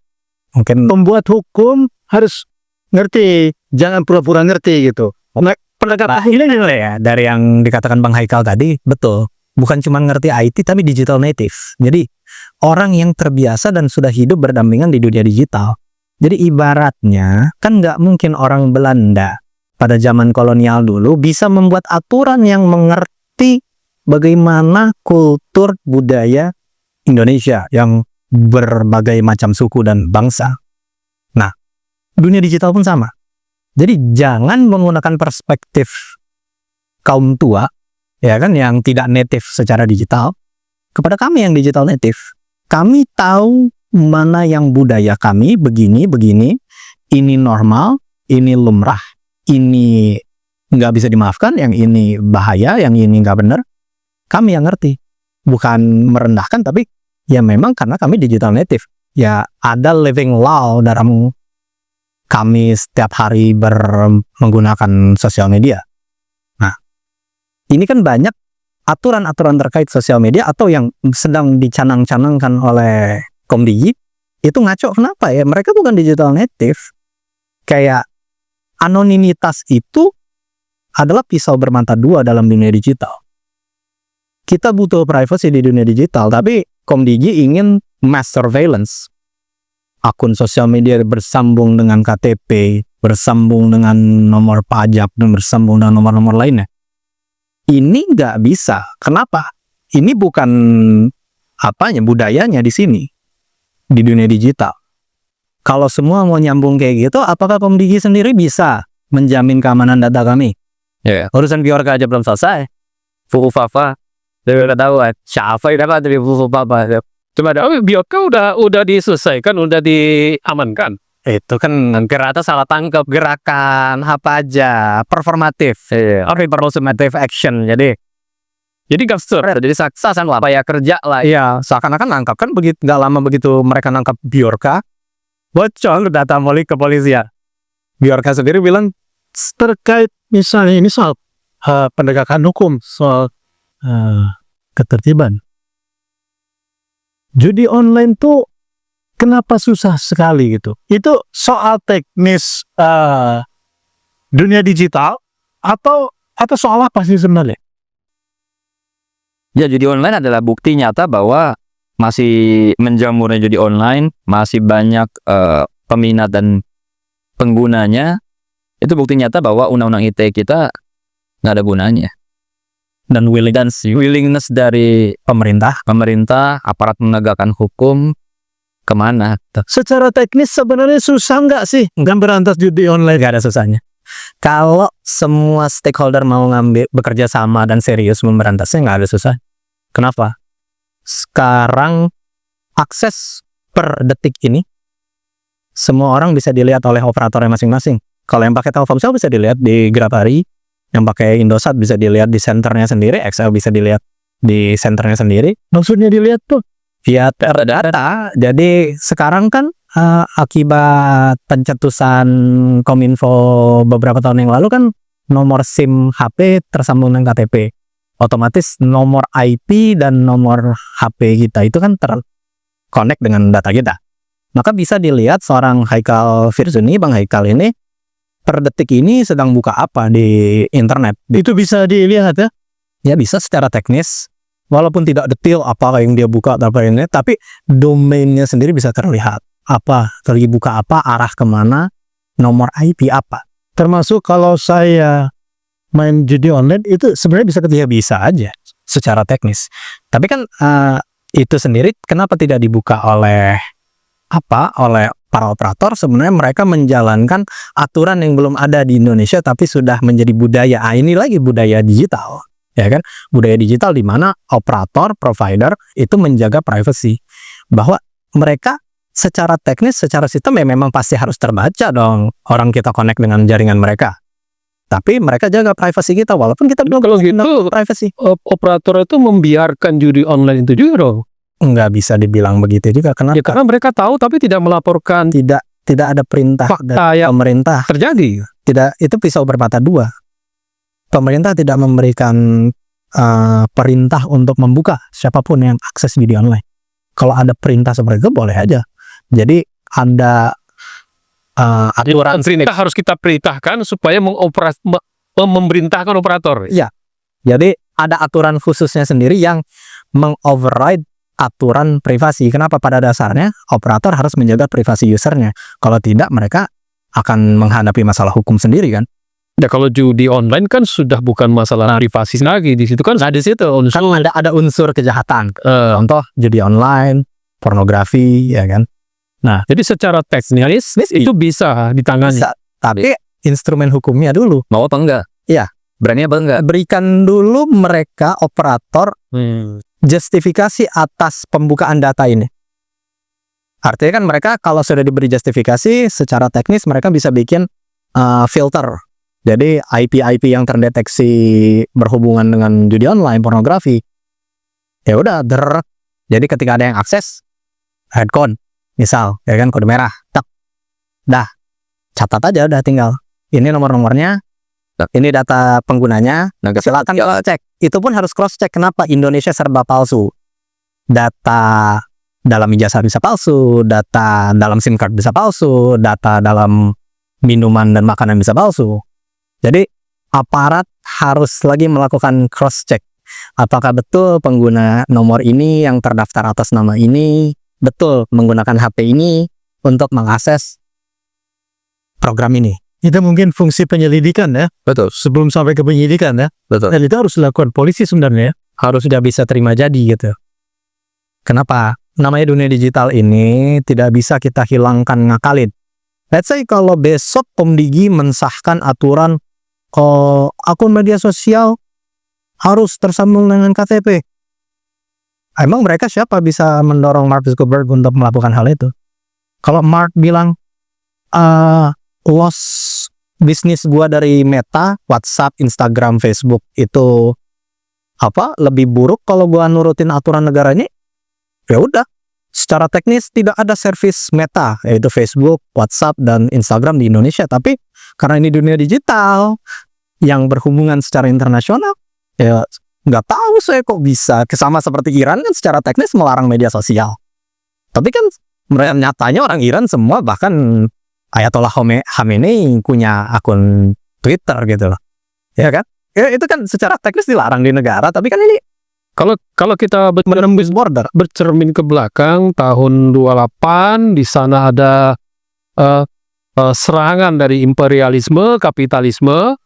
Mungkin Pembuat hukum harus ngerti, jangan pura-pura ngerti gitu. Nah, pendekatan ini ya dari yang dikatakan Bang Haikal tadi, betul. Bukan cuma ngerti IT tapi digital native. Jadi orang yang terbiasa dan sudah hidup berdampingan di dunia digital. Jadi ibaratnya kan nggak mungkin orang Belanda pada zaman kolonial dulu bisa membuat aturan yang mengerti bagaimana kultur budaya Indonesia yang berbagai macam suku dan bangsa. Nah, dunia digital pun sama. Jadi jangan menggunakan perspektif kaum tua, ya kan, yang tidak native secara digital. Kepada kami yang digital native, kami tahu mana yang budaya kami begini, ini normal, ini lumrah, ini nggak bisa dimaafkan, yang ini bahaya, yang ini nggak benar. Kami yang ngerti, bukan merendahkan, tapi ya memang karena kami digital native, ya ada living law dalam kami setiap hari menggunakan sosial media. Nah, ini kan banyak aturan-aturan terkait sosial media atau yang sedang dicanang-canangkan oleh Komdigi itu ngaco. Kenapa ya? Mereka bukan digital native. Kayak anonimitas itu adalah pisau bermata dua dalam dunia digital. Kita butuh privacy di dunia digital, tapi Komdigi ingin mass surveillance. Akun sosial media bersambung dengan KTP, bersambung dengan nomor pajak, dan bersambung dengan nomor-nomor lainnya. Ini nggak bisa. Kenapa? Ini bukan budayanya di sini, di dunia digital. Kalau semua mau nyambung kayak gitu, apakah Komdigi sendiri bisa menjamin keamanan data kami? Ya, Urusan Bjorka aja belum selesai. Fufafa, saya udah tahu siapa yang dapat dari Fufafa. Cuma ada, Bjorka udah diselesaikan, udah diamankan. Itu kan gerata salah tangkap, gerakan apa aja, performatif, performative action. Jadi gangster, jadi saksasan lah, apa ya, kerja lah. Iya, seakan-akan nangkap kan, begitu nggak lama begitu mereka nangkap Bjorka, bocor data ke kepolisian. Bjorka sendiri bilang terkait misalnya ini soal penegakan hukum, soal ketertiban. Judi online tuh kenapa susah sekali gitu? Itu soal teknis dunia digital atau soal apa sih sebenarnya? Ya, judi online adalah bukti nyata bahwa masih menjamurnya judi online, masih banyak peminat dan penggunanya. Itu bukti nyata bahwa undang-undang ITE kita nggak ada gunanya. dan willingness dari pemerintah, aparat menegakkan hukum kemana? Secara teknis sebenarnya susah nggak sih berantas judi online? Nggak ada susahnya. Kalau semua stakeholder mau bekerja sama dan serius memberantasnya, nggak ada susah. Kenapa? Sekarang akses per detik ini semua orang bisa dilihat oleh operatornya masing-masing. Kalau yang pakai Telkomsel bisa dilihat di Grapari, yang pakai Indosat bisa dilihat di senternya sendiri, XL bisa dilihat di senternya sendiri. Maksudnya dilihat tuh via data. Jadi sekarang kan akibat pencetusan Kominfo beberapa tahun yang lalu kan nomor SIM HP tersambung dengan KTP. Otomatis nomor IP dan nomor HP kita itu kan terconnect dengan data kita. Maka bisa dilihat seorang Haikal Virzuni, Bang Haikal ini per detik ini sedang buka apa di internet. itu bisa dilihat ya? Ya bisa secara teknis, walaupun tidak detail apa yang dia buka ini, tapi domainnya sendiri bisa terlihat. Apa, lagi buka apa, arah kemana, nomor IP apa. Termasuk kalau saya main judi online itu sebenarnya bisa Ya bisa aja secara teknis. Tapi kan itu sendiri kenapa tidak dibuka oleh para operator? Sebenarnya mereka menjalankan aturan yang belum ada di Indonesia tapi sudah menjadi budaya. Ini lagi budaya digital, ya kan? Budaya digital di mana operator, provider itu menjaga privacy. Bahwa mereka secara teknis, secara sistem ya memang pasti harus terbaca dong orang kita connect dengan jaringan mereka. Tapi mereka jaga privasi kita walaupun kita belum Kalau gitu, privasi. operator itu membiarkan judi online itu juga dong. Nggak bisa dibilang begitu juga. Kenapa? Ya, karena mereka tahu tapi tidak melaporkan Tidak ada perintah dari fakta yang pemerintah. terjadi. Tidak, itu pisau bermata dua. Pemerintah tidak memberikan perintah untuk membuka siapapun yang akses judi online. Kalau ada perintah seperti itu boleh aja. Jadi ada aturan. Kita harus kita perintahkan supaya memerintahkan operator. Iya. Jadi ada aturan khususnya sendiri yang mengoverride aturan privasi. Kenapa? Pada dasarnya operator harus menjaga privasi usernya. Kalau tidak, mereka akan menghadapi masalah hukum sendiri kan. Ya, kalau judi online kan sudah bukan masalah privasi lagi. Di situ kan, Nah di situ kan ada unsur kejahatan. Contoh judi online, pornografi, ya kan. Nah jadi secara teknis itu bisa ditangani. bisa, tapi instrumen hukumnya dulu. Mau apa enggak? Iya. Berani apa enggak? Berikan dulu mereka operator justifikasi atas pembukaan data ini. Artinya kan mereka kalau sudah diberi justifikasi secara teknis mereka bisa bikin filter. Jadi IP-IP yang terdeteksi berhubungan dengan judi online, pornografi, ya udah jadi ketika ada yang akses headcon, misal, ya kan kode merah, tak, dah, catat aja udah tinggal. Ini nomor-nomornya, ini data penggunanya, silakan cek. Itu pun harus cross check. Kenapa? Indonesia serba palsu. Data dalam ijazah bisa palsu, data dalam SIM card bisa palsu, data dalam minuman dan makanan bisa palsu. Jadi aparat harus lagi melakukan cross check. Apakah betul pengguna nomor ini yang terdaftar atas nama ini betul menggunakan HP ini untuk mengakses program ini. Itu mungkin fungsi penyelidikan ya. Betul. Sebelum sampai ke penyidikan ya. Betul. Dan itu harus dilakukan polisi sebenarnya. Harus sudah bisa terima jadi gitu. Kenapa? Namanya dunia digital ini tidak bisa kita hilangkan ngakalin. Let's say kalau besok Om Digi mensahkan aturan akun media sosial harus tersambung dengan KTP. Emang mereka siapa bisa mendorong Mark Zuckerberg untuk melakukan hal itu? Kalau Mark bilang loss bisnis gua dari Meta, WhatsApp, Instagram, Facebook itu lebih buruk kalau gua nurutin aturan negaranya, ya udah. Secara teknis tidak ada servis Meta, yaitu Facebook, WhatsApp, dan Instagram di Indonesia. Tapi karena ini dunia digital yang berhubungan secara internasional, ya nggak tahu saya kok bisa. Sama seperti Iran kan secara teknis melarang media sosial. Tapi kan nyatanya orang Iran semua, bahkan Ayatollah Khamenei punya akun Twitter gitu loh. Ya kan? Ya, itu kan secara teknis dilarang di negara, tapi kan ini Kalau kita menembus border. bercermin ke belakang tahun 28, di sana ada serangan dari imperialisme, kapitalisme,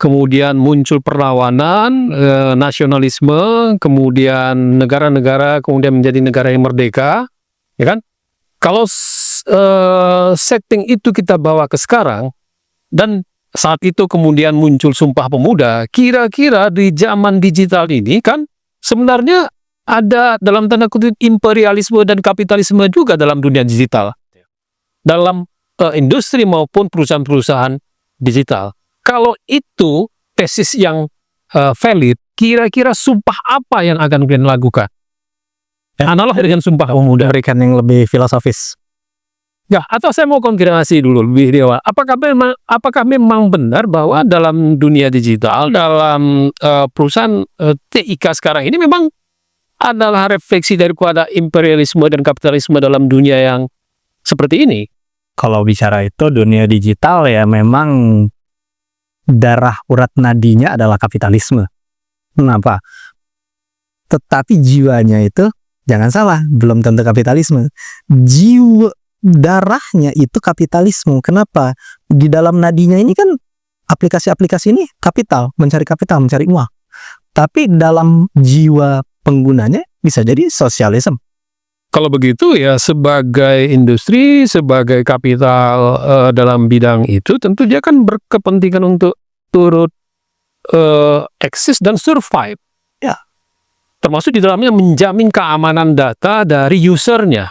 kemudian muncul perlawanan, nasionalisme, kemudian negara-negara kemudian menjadi negara yang merdeka, ya kan? Kalau setting itu kita bawa ke sekarang, dan saat itu kemudian muncul Sumpah Pemuda, kira-kira di zaman digital ini kan sebenarnya ada dalam tanda kutip imperialisme dan kapitalisme juga dalam dunia digital. Dalam industri maupun perusahaan-perusahaan digital. Kalau itu tesis yang valid, kira-kira sumpah apa yang akan kalian lakukan? Analog dengan Sumpah Pemuda. Berikan yang lebih filosofis. Ya, atau saya mau konfirmasi dulu lebih di awal. Apakah memang benar bahwa dalam dunia digital, dalam perusahaan TIK sekarang ini memang adalah refleksi daripada imperialisme dan kapitalisme dalam dunia yang seperti ini? Kalau bicara itu dunia digital ya memang darah urat nadinya adalah kapitalisme. Kenapa? Tetapi jiwanya itu jangan salah, belum tentu kapitalisme. Darahnya itu kapitalisme. Kenapa? Di dalam nadinya ini kan aplikasi-aplikasi ini mencari uang. Tapi dalam jiwa penggunanya bisa jadi sosialisme. Kalau begitu ya sebagai industri, sebagai kapital dalam bidang itu tentu dia kan berkepentingan untuk turut eksis dan survive. Ya. Termasuk di dalamnya menjamin keamanan data dari usernya.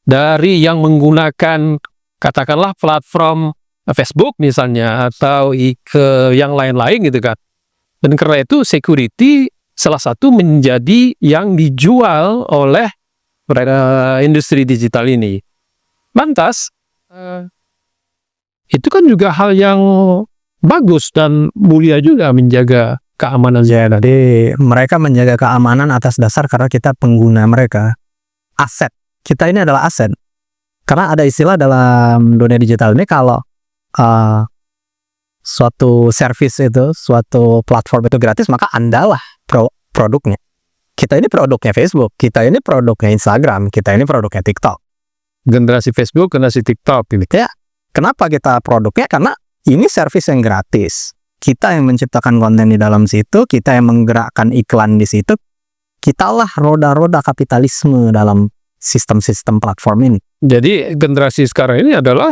Dari yang menggunakan katakanlah platform Facebook misalnya atau ke yang lain-lain gitu kan. Dan karena itu security salah satu menjadi yang dijual oleh industri digital ini. Lantas itu kan juga hal yang bagus dan mulia juga menjaga keamanan. Ya, jadi mereka menjaga keamanan atas dasar karena kita pengguna mereka. Aset. Kita ini adalah aset. Karena ada istilah dalam dunia digital ini kalau suatu service itu, suatu platform itu gratis, maka Anda lah produknya. Kita ini produknya Facebook, kita ini produknya Instagram, kita ini produknya TikTok. Generasi Facebook, generasi TikTok gitu. Ya, kenapa kita produknya? Karena ini service yang gratis. Kita yang menciptakan konten di dalam situ, kita yang menggerakkan iklan di situ. Kitalah roda-roda kapitalisme dalam sistem-sistem platform ini. Jadi generasi sekarang ini adalah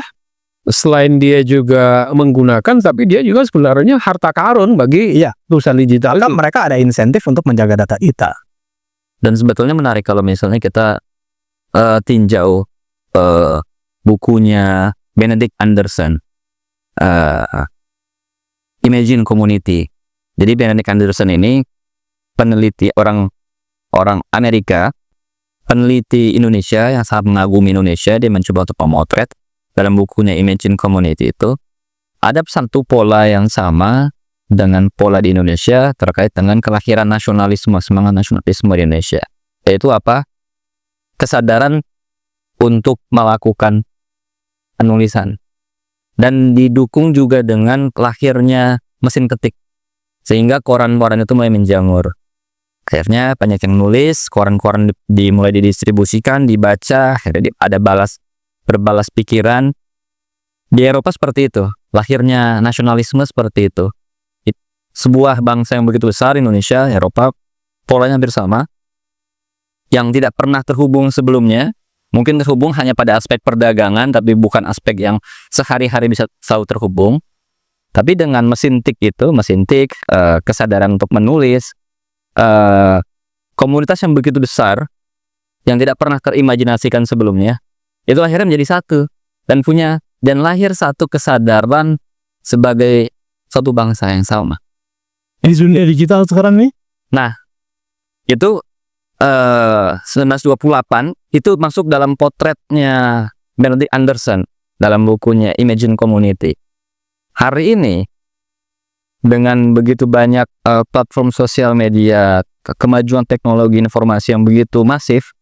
selain dia juga menggunakan, tapi dia juga sebenarnya harta karun bagi perusahaan digital. Maka mereka ada insentif untuk menjaga data kita. Dan sebetulnya menarik kalau misalnya kita tinjau bukunya Benedict Anderson, Imagine Community. Jadi Benedict Anderson ini peneliti orang Amerika, peneliti Indonesia yang sangat mengagumi Indonesia. Dia mencoba untuk memotret dalam bukunya Imagine Community itu ada satu pola yang sama dengan pola di Indonesia terkait dengan kelahiran nasionalisme, semangat nasionalisme di Indonesia. Yaitu apa? Kesadaran untuk melakukan penulisan. Dan didukung juga dengan lahirnya mesin ketik. Sehingga koran-koran itu mulai menjamur. Akhirnya banyak yang nulis, koran-koran mulai didistribusikan, dibaca, akhirnya ada berbalas pikiran. Di Eropa seperti itu, lahirnya nasionalisme seperti itu. Sebuah bangsa yang begitu besar, Indonesia, Eropa, polanya hampir sama, yang tidak pernah terhubung sebelumnya. Mungkin terhubung hanya pada aspek perdagangan, tapi bukan aspek yang sehari-hari bisa selalu terhubung. Tapi dengan mesin tik itu, kesadaran untuk menulis, komunitas yang begitu besar, yang tidak pernah terimajinasikan sebelumnya, itu akhirnya menjadi satu dan lahir satu kesadaran sebagai satu bangsa yang sama. Di dunia digital sekarang nih? Nah, itu 1928 itu masuk dalam potretnya Benedict Anderson dalam bukunya Imagine Community. Hari ini dengan begitu banyak platform sosial media, kemajuan teknologi informasi yang begitu masif,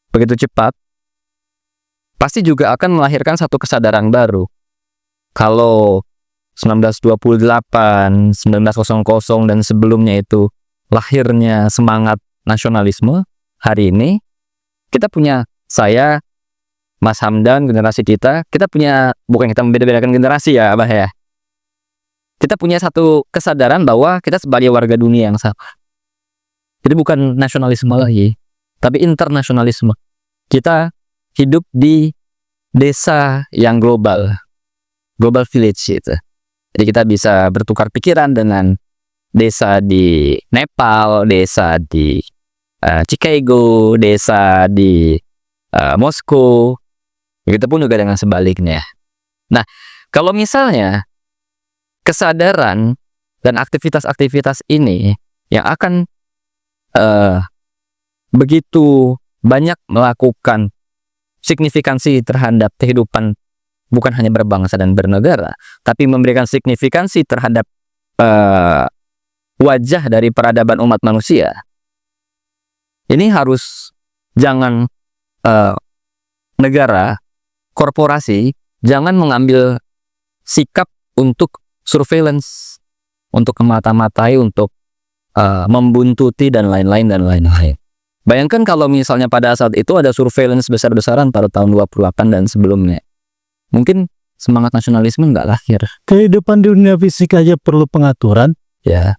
begitu cepat, pasti juga akan melahirkan satu kesadaran baru. Kalau 1928, 1900 dan sebelumnya itu lahirnya semangat nasionalisme, hari ini kita punya saya, Mas Hamdan, generasi kita punya, bukan kita membeda-bedakan generasi ya, Abah ya. Kita punya satu kesadaran bahwa kita sebagai warga dunia yang sama. Jadi bukan nasionalisme lagi, tapi internasionalisme. Kita hidup di desa yang global village gitu. Jadi kita bisa bertukar pikiran dengan desa di Nepal, desa di Chicago, desa di Moskow. Begitu pun juga dengan sebaliknya. Nah, kalau misalnya kesadaran dan aktivitas-aktivitas ini yang akan begitu banyak melakukan signifikansi terhadap kehidupan bukan hanya berbangsa dan bernegara, tapi memberikan signifikansi terhadap wajah dari peradaban umat manusia. Ini harus jangan negara, korporasi, jangan mengambil sikap untuk surveillance, untuk memata-matai, untuk membuntuti dan lain-lain. Bayangkan kalau misalnya pada saat itu ada surveillance besar-besaran pada tahun 28 dan sebelumnya. Mungkin semangat nasionalisme nggak lahir. Kehidupan di dunia fisik aja perlu pengaturan. Ya.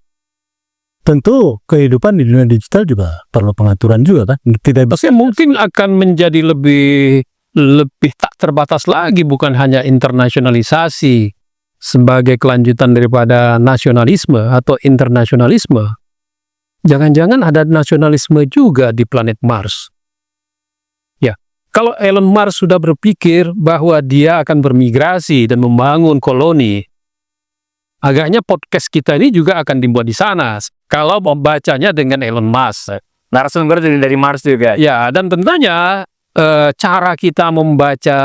Tentu kehidupan di dunia digital juga perlu pengaturan juga kan. Tidak bisa. Maksudnya mungkin akan menjadi lebih tak terbatas lagi, bukan hanya internasionalisasi sebagai kelanjutan daripada nasionalisme atau internasionalisme. Jangan-jangan ada nasionalisme juga di planet Mars. Ya, kalau Elon Musk sudah berpikir bahwa dia akan bermigrasi dan membangun koloni, agaknya podcast kita ini juga akan dibuat di sana. Kalau membacanya dengan Elon Musk. Narasumber dari Mars juga. Ya, dan tentunya cara kita membaca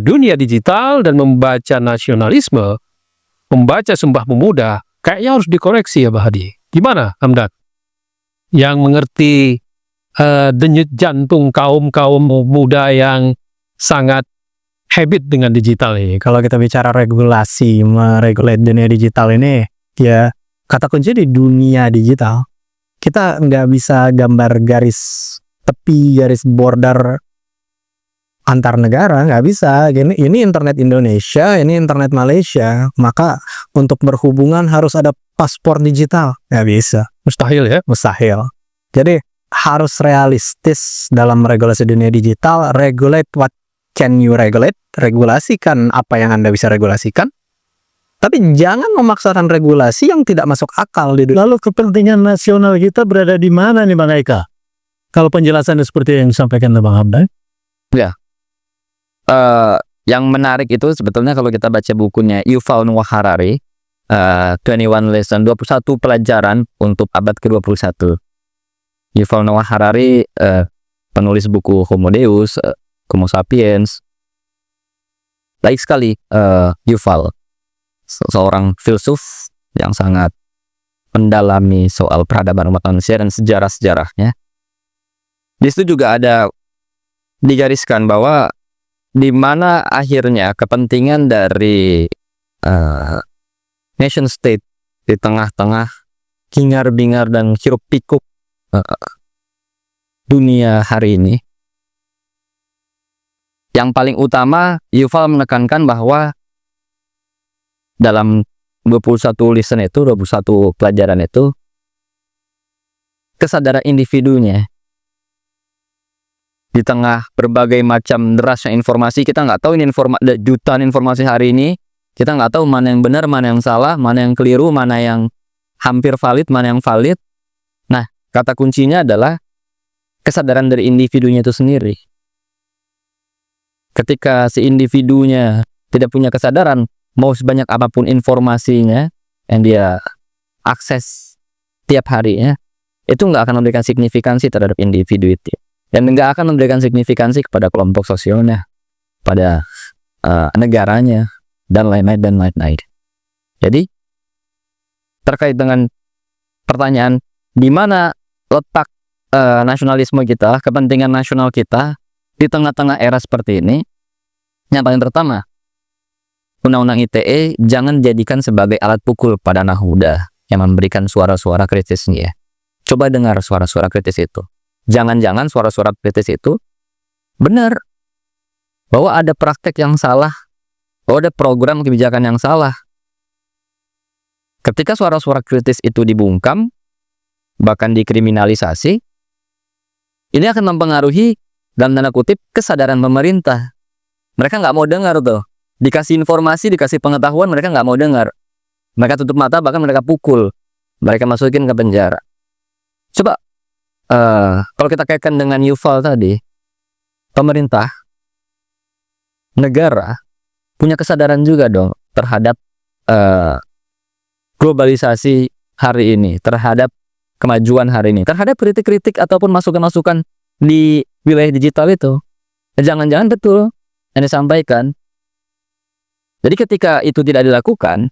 dunia digital dan membaca nasionalisme, membaca Sumpah Pemuda, kayaknya harus dikoreksi ya, Pak Hadi. Gimana, Hamdan? Yang mengerti denyut jantung kaum muda yang sangat habit dengan digital ini. Kalau kita bicara regulasi, meregulate dunia digital ini, ya kata kunci di dunia digital. Kita nggak bisa gambar garis tepi, garis border antar negara, nggak bisa. Ini internet Indonesia, ini internet Malaysia, maka untuk berhubungan harus ada paspor digital. Nggak bisa. Mustahil ya? Mustahil. Jadi harus realistis dalam regulasi dunia digital. Regulate what can you regulate? Regulasikan apa yang Anda bisa regulasikan. Tapi jangan memaksakan regulasi yang tidak masuk akal di dunia. Lalu kepentingan nasional kita berada di mana nih Bang Eka? Kalau penjelasannya seperti yang disampaikan oleh Bang Hamdan. Yang menarik itu sebetulnya kalau kita baca bukunya Yuval Noah Harari, 21 Lesson, 21 pelajaran untuk abad ke-21. Yuval Noah Harari, penulis buku Homo Deus, Homo Sapiens. Baik sekali Yuval, seorang filsuf yang sangat mendalami soal peradaban umat manusia dan sejarah-sejarahnya. Di situ juga ada digariskan bahwa di mana akhirnya kepentingan dari nation state di tengah-tengah hingar-bingar dan hiruk-pikuk dunia hari ini. Yang paling utama, Yuval menekankan bahwa dalam 21 lesson itu, 21 pelajaran itu, kesadaran individunya. Di tengah berbagai macam derasnya informasi, kita nggak tahu ini jutaan informasi hari ini, kita nggak tahu mana yang benar, mana yang salah, mana yang keliru, mana yang hampir valid, mana yang valid. Nah, kata kuncinya adalah kesadaran dari individunya itu sendiri. Ketika si individunya tidak punya kesadaran, mau sebanyak apapun informasinya yang dia akses tiap harinya, itu nggak akan memberikan signifikansi terhadap individu itu. Dan nggak akan memberikan signifikansi kepada kelompok sosialnya, pada negaranya, dan lain-lain, dan lain-lain. Jadi, terkait dengan pertanyaan, di mana letak nasionalisme kita, kepentingan nasional kita, di tengah-tengah era seperti ini, yang paling pertama, Undang-Undang ITE jangan jadikan sebagai alat pukul pada anak muda yang memberikan suara-suara kritisnya. Coba dengar suara-suara kritis itu. Jangan-jangan suara-suara kritis itu benar bahwa ada praktek yang salah, bahwa ada program kebijakan yang salah. Ketika suara-suara kritis itu dibungkam, bahkan dikriminalisasi, ini akan mempengaruhi dalam tanda kutip kesadaran pemerintah. Mereka nggak mau dengar tuh. Dikasih informasi, dikasih pengetahuan, mereka nggak mau dengar. Mereka tutup mata, bahkan mereka pukul. Mereka masukin ke penjara. Coba, kalau kita kaitkan dengan Yuval tadi, pemerintah, negara, punya kesadaran juga dong terhadap globalisasi hari ini, terhadap kemajuan hari ini, terhadap kritik-kritik ataupun masukan-masukan di wilayah digital itu. Jangan-jangan betul yang disampaikan. Jadi ketika itu tidak dilakukan,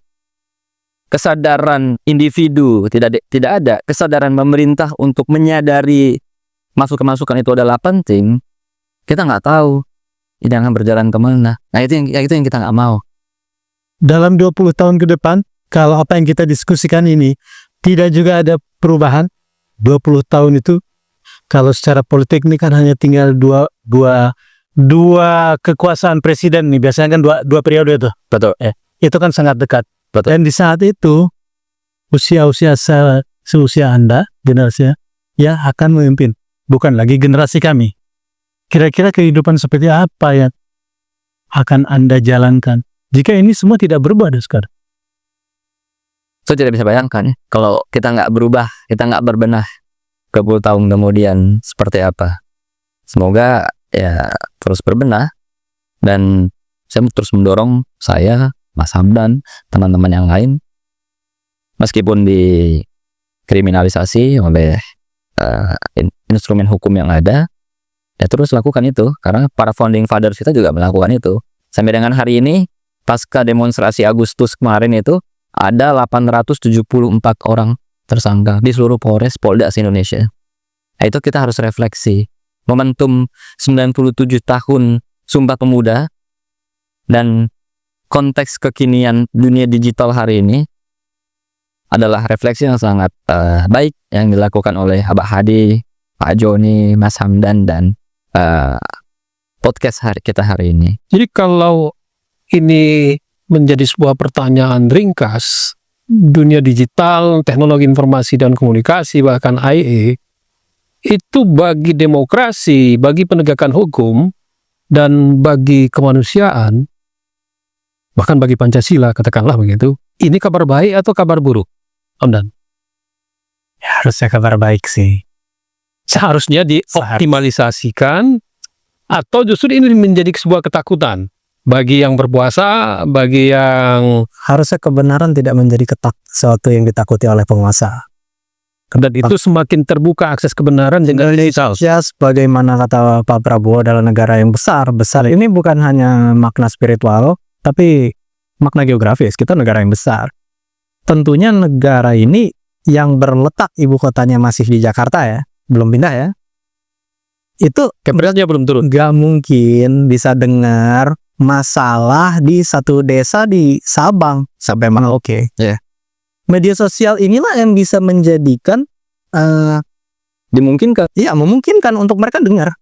kesadaran individu tidak ada, kesadaran pemerintah untuk menyadari masukan-masukan itu adalah penting, kita nggak tahu ini akan berjalan kemana. Nah itu yang kita nggak mau. Dalam 20 tahun ke depan, kalau apa yang kita diskusikan ini tidak juga ada perubahan, 20 tahun itu, kalau secara politik ini kan hanya tinggal dua kekuasaan presiden nih, biasanya kan dua periode itu. Betul. Itu kan sangat dekat. Betul. Dan di saat itu usia seusia Anda, generasinya, ya akan memimpin, bukan lagi generasi kami. Kira-kira kehidupan seperti apa yang akan Anda jalankan jika ini semua tidak berubah sekarang? Saya tidak bisa bayangkan ya, kalau kita nggak berubah, kita nggak berbenah 20 tahun kemudian seperti apa. Semoga ya terus berbenah, dan saya terus mendorong Mas Hamdan, teman-teman yang lain, meskipun dikriminalisasi oleh instrumen hukum yang ada, ya terus lakukan itu, karena para founding fathers kita juga melakukan itu. Sampai dengan hari ini, pasca demonstrasi Agustus kemarin itu, ada 874 orang tersangka di seluruh Polres Polda se-Indonesia. Nah, itu kita harus refleksi. Momentum 97 tahun Sumpah Pemuda dan konteks kekinian dunia digital hari ini adalah refleksi yang sangat baik yang dilakukan oleh Abah Hadi, Pak Joni, Mas Hamdan, dan podcast kita hari ini. Jadi kalau ini menjadi sebuah pertanyaan ringkas, dunia digital, teknologi informasi dan komunikasi, bahkan IE, itu bagi demokrasi, bagi penegakan hukum, dan bagi kemanusiaan, bahkan bagi Pancasila, katakanlah begitu, ini kabar baik atau kabar buruk, Hamdan? Ya, harusnya kabar baik sih. Seharusnya dioptimalisasikan, atau justru ini menjadi sebuah ketakutan bagi yang berpuasa, bagi yang... Harusnya kebenaran tidak menjadi sesuatu yang ditakuti oleh penguasa. Dan itu semakin terbuka akses kebenaran dengan digital. Ya, sebagaimana kata Pak Prabowo, adalah negara yang besar. Besar ini bukan hanya makna spiritual, tapi makna geografis. Kita negara yang besar. Tentunya negara ini yang berletak ibu kotanya masih di Jakarta ya, belum pindah ya. Itu beratnya belum turun. Gak mungkin bisa dengar masalah di satu desa di Sabang sampai mana oke. Yeah. Media sosial inilah yang bisa menjadikan memungkinkan untuk mereka dengar.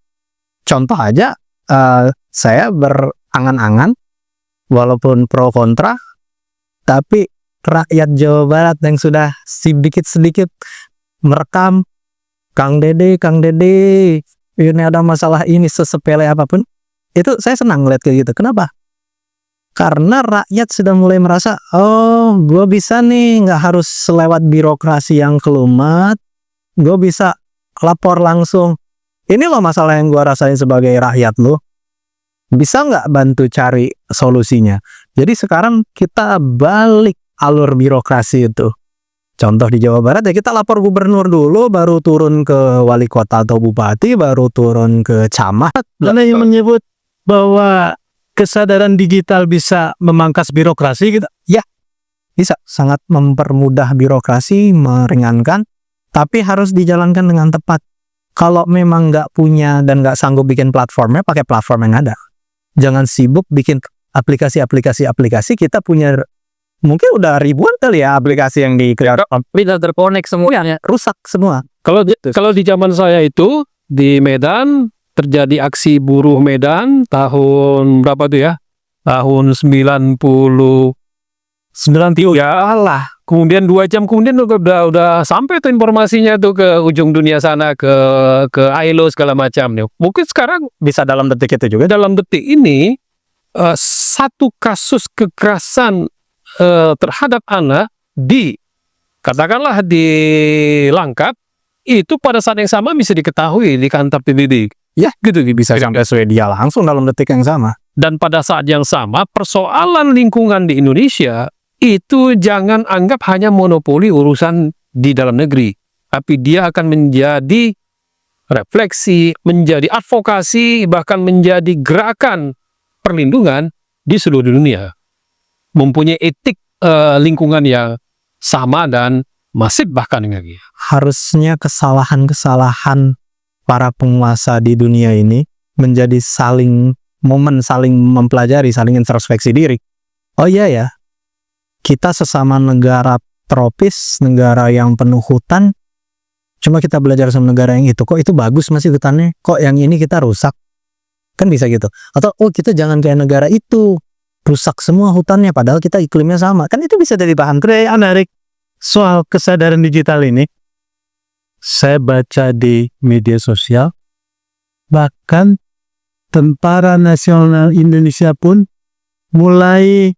Contoh aja, saya berangan-angan walaupun pro kontra, tapi rakyat Jawa Barat yang sudah sedikit-sedikit merekam, Kang Dede, ini ada masalah ini, sesepele apapun, itu saya senang ngeliat kayak gitu. Kenapa? Karena rakyat sudah mulai merasa, oh, gue bisa nih, nggak harus selewat birokrasi yang kelumat, gue bisa lapor langsung. Ini loh masalah yang gue rasain sebagai rakyat lo. Bisa nggak bantu cari solusinya? Jadi sekarang kita balik alur birokrasi itu. Contoh di Jawa Barat ya, kita lapor gubernur dulu, baru turun ke wali kota atau bupati, baru turun ke camat. Ada yang menyebut bahwa kesadaran digital bisa memangkas birokrasi gitu. Ya, bisa sangat mempermudah birokrasi, meringankan, tapi harus dijalankan dengan tepat. Kalau memang nggak punya dan nggak sanggup bikin platformnya, pakai platform yang ada. Jangan sibuk bikin aplikasi. Kita punya mungkin udah ribuan kali ya aplikasi yang Tidak terkonek semuanya, rusak semua. Kalau di zaman saya itu di Medan terjadi aksi buruh Medan tahun berapa tuh ya? Tahun 90 ya Allah. Kemudian 2 jam kemudian udah sampai tuh informasinya tuh ke ujung dunia sana, ke ILO segala macam nih. Mungkin sekarang Bisa dalam detik itu juga. dalam detik ini satu kasus kekerasan terhadap anak katakanlah di Langkat, itu pada saat yang sama bisa diketahui di kantor pendidik. Ya, gitu bisa sampai Swedia langsung dalam detik yang sama. Dan pada saat yang sama, persoalan lingkungan di Indonesia itu jangan anggap hanya monopoli urusan di dalam negeri, tapi dia akan menjadi refleksi, menjadi advokasi, bahkan menjadi gerakan perlindungan di seluruh dunia. Mempunyai etik lingkungan yang sama dan masif bahkan lagi. Harusnya kesalahan-kesalahan para penguasa di dunia ini menjadi saling mempelajari, saling introspeksi diri. Oh iya ya, kita sesama negara tropis, negara yang penuh hutan, cuma kita belajar sama negara yang itu, kok itu bagus masih hutannya, kok yang ini kita rusak, kan bisa gitu. Atau oh kita jangan kayak negara itu, rusak semua hutannya, padahal kita iklimnya sama, kan itu bisa jadi bahan. Menarik soal kesadaran digital ini. Saya baca di media sosial, bahkan Tentara Nasional Indonesia pun mulai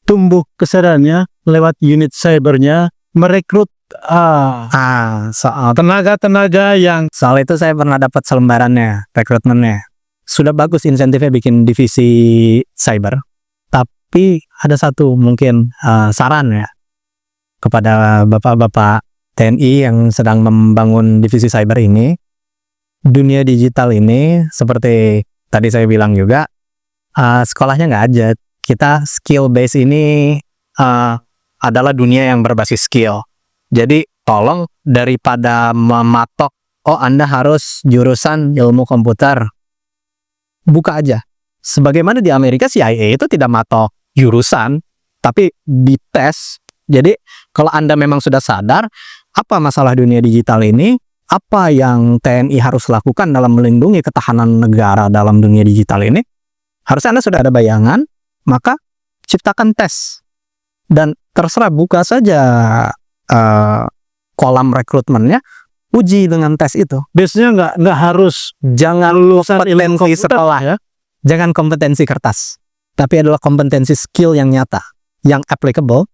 tumbuh kesadarannya lewat unit cybernya, merekrut Soal tenaga-tenaga yang soal itu saya pernah dapat selembarannya, rekrutmennya. Sudah bagus insentifnya bikin divisi cyber. Tapi ada satu mungkin saran ya kepada bapak-bapak TNI yang sedang membangun divisi cyber ini. Dunia digital ini seperti tadi saya bilang juga, sekolahnya nggak aja. Kita skill base ini adalah dunia yang berbasis skill. Jadi tolong daripada mematok, oh Anda harus jurusan ilmu komputer, buka aja. Sebagaimana di Amerika CIA itu tidak matok jurusan, tapi dites. Jadi kalau Anda memang sudah sadar apa masalah dunia digital ini, apa yang TNI harus lakukan dalam melindungi ketahanan negara dalam dunia digital ini, harusnya Anda sudah ada bayangan, maka ciptakan tes. Dan terserah buka saja kolam rekrutmennya, uji dengan tes itu. biasanya nggak harus Jangan lulusan ilmu kompetensi komputer sekolah, ya. jangan kompetensi kertas, tapi adalah kompetensi skill yang nyata, yang applicable,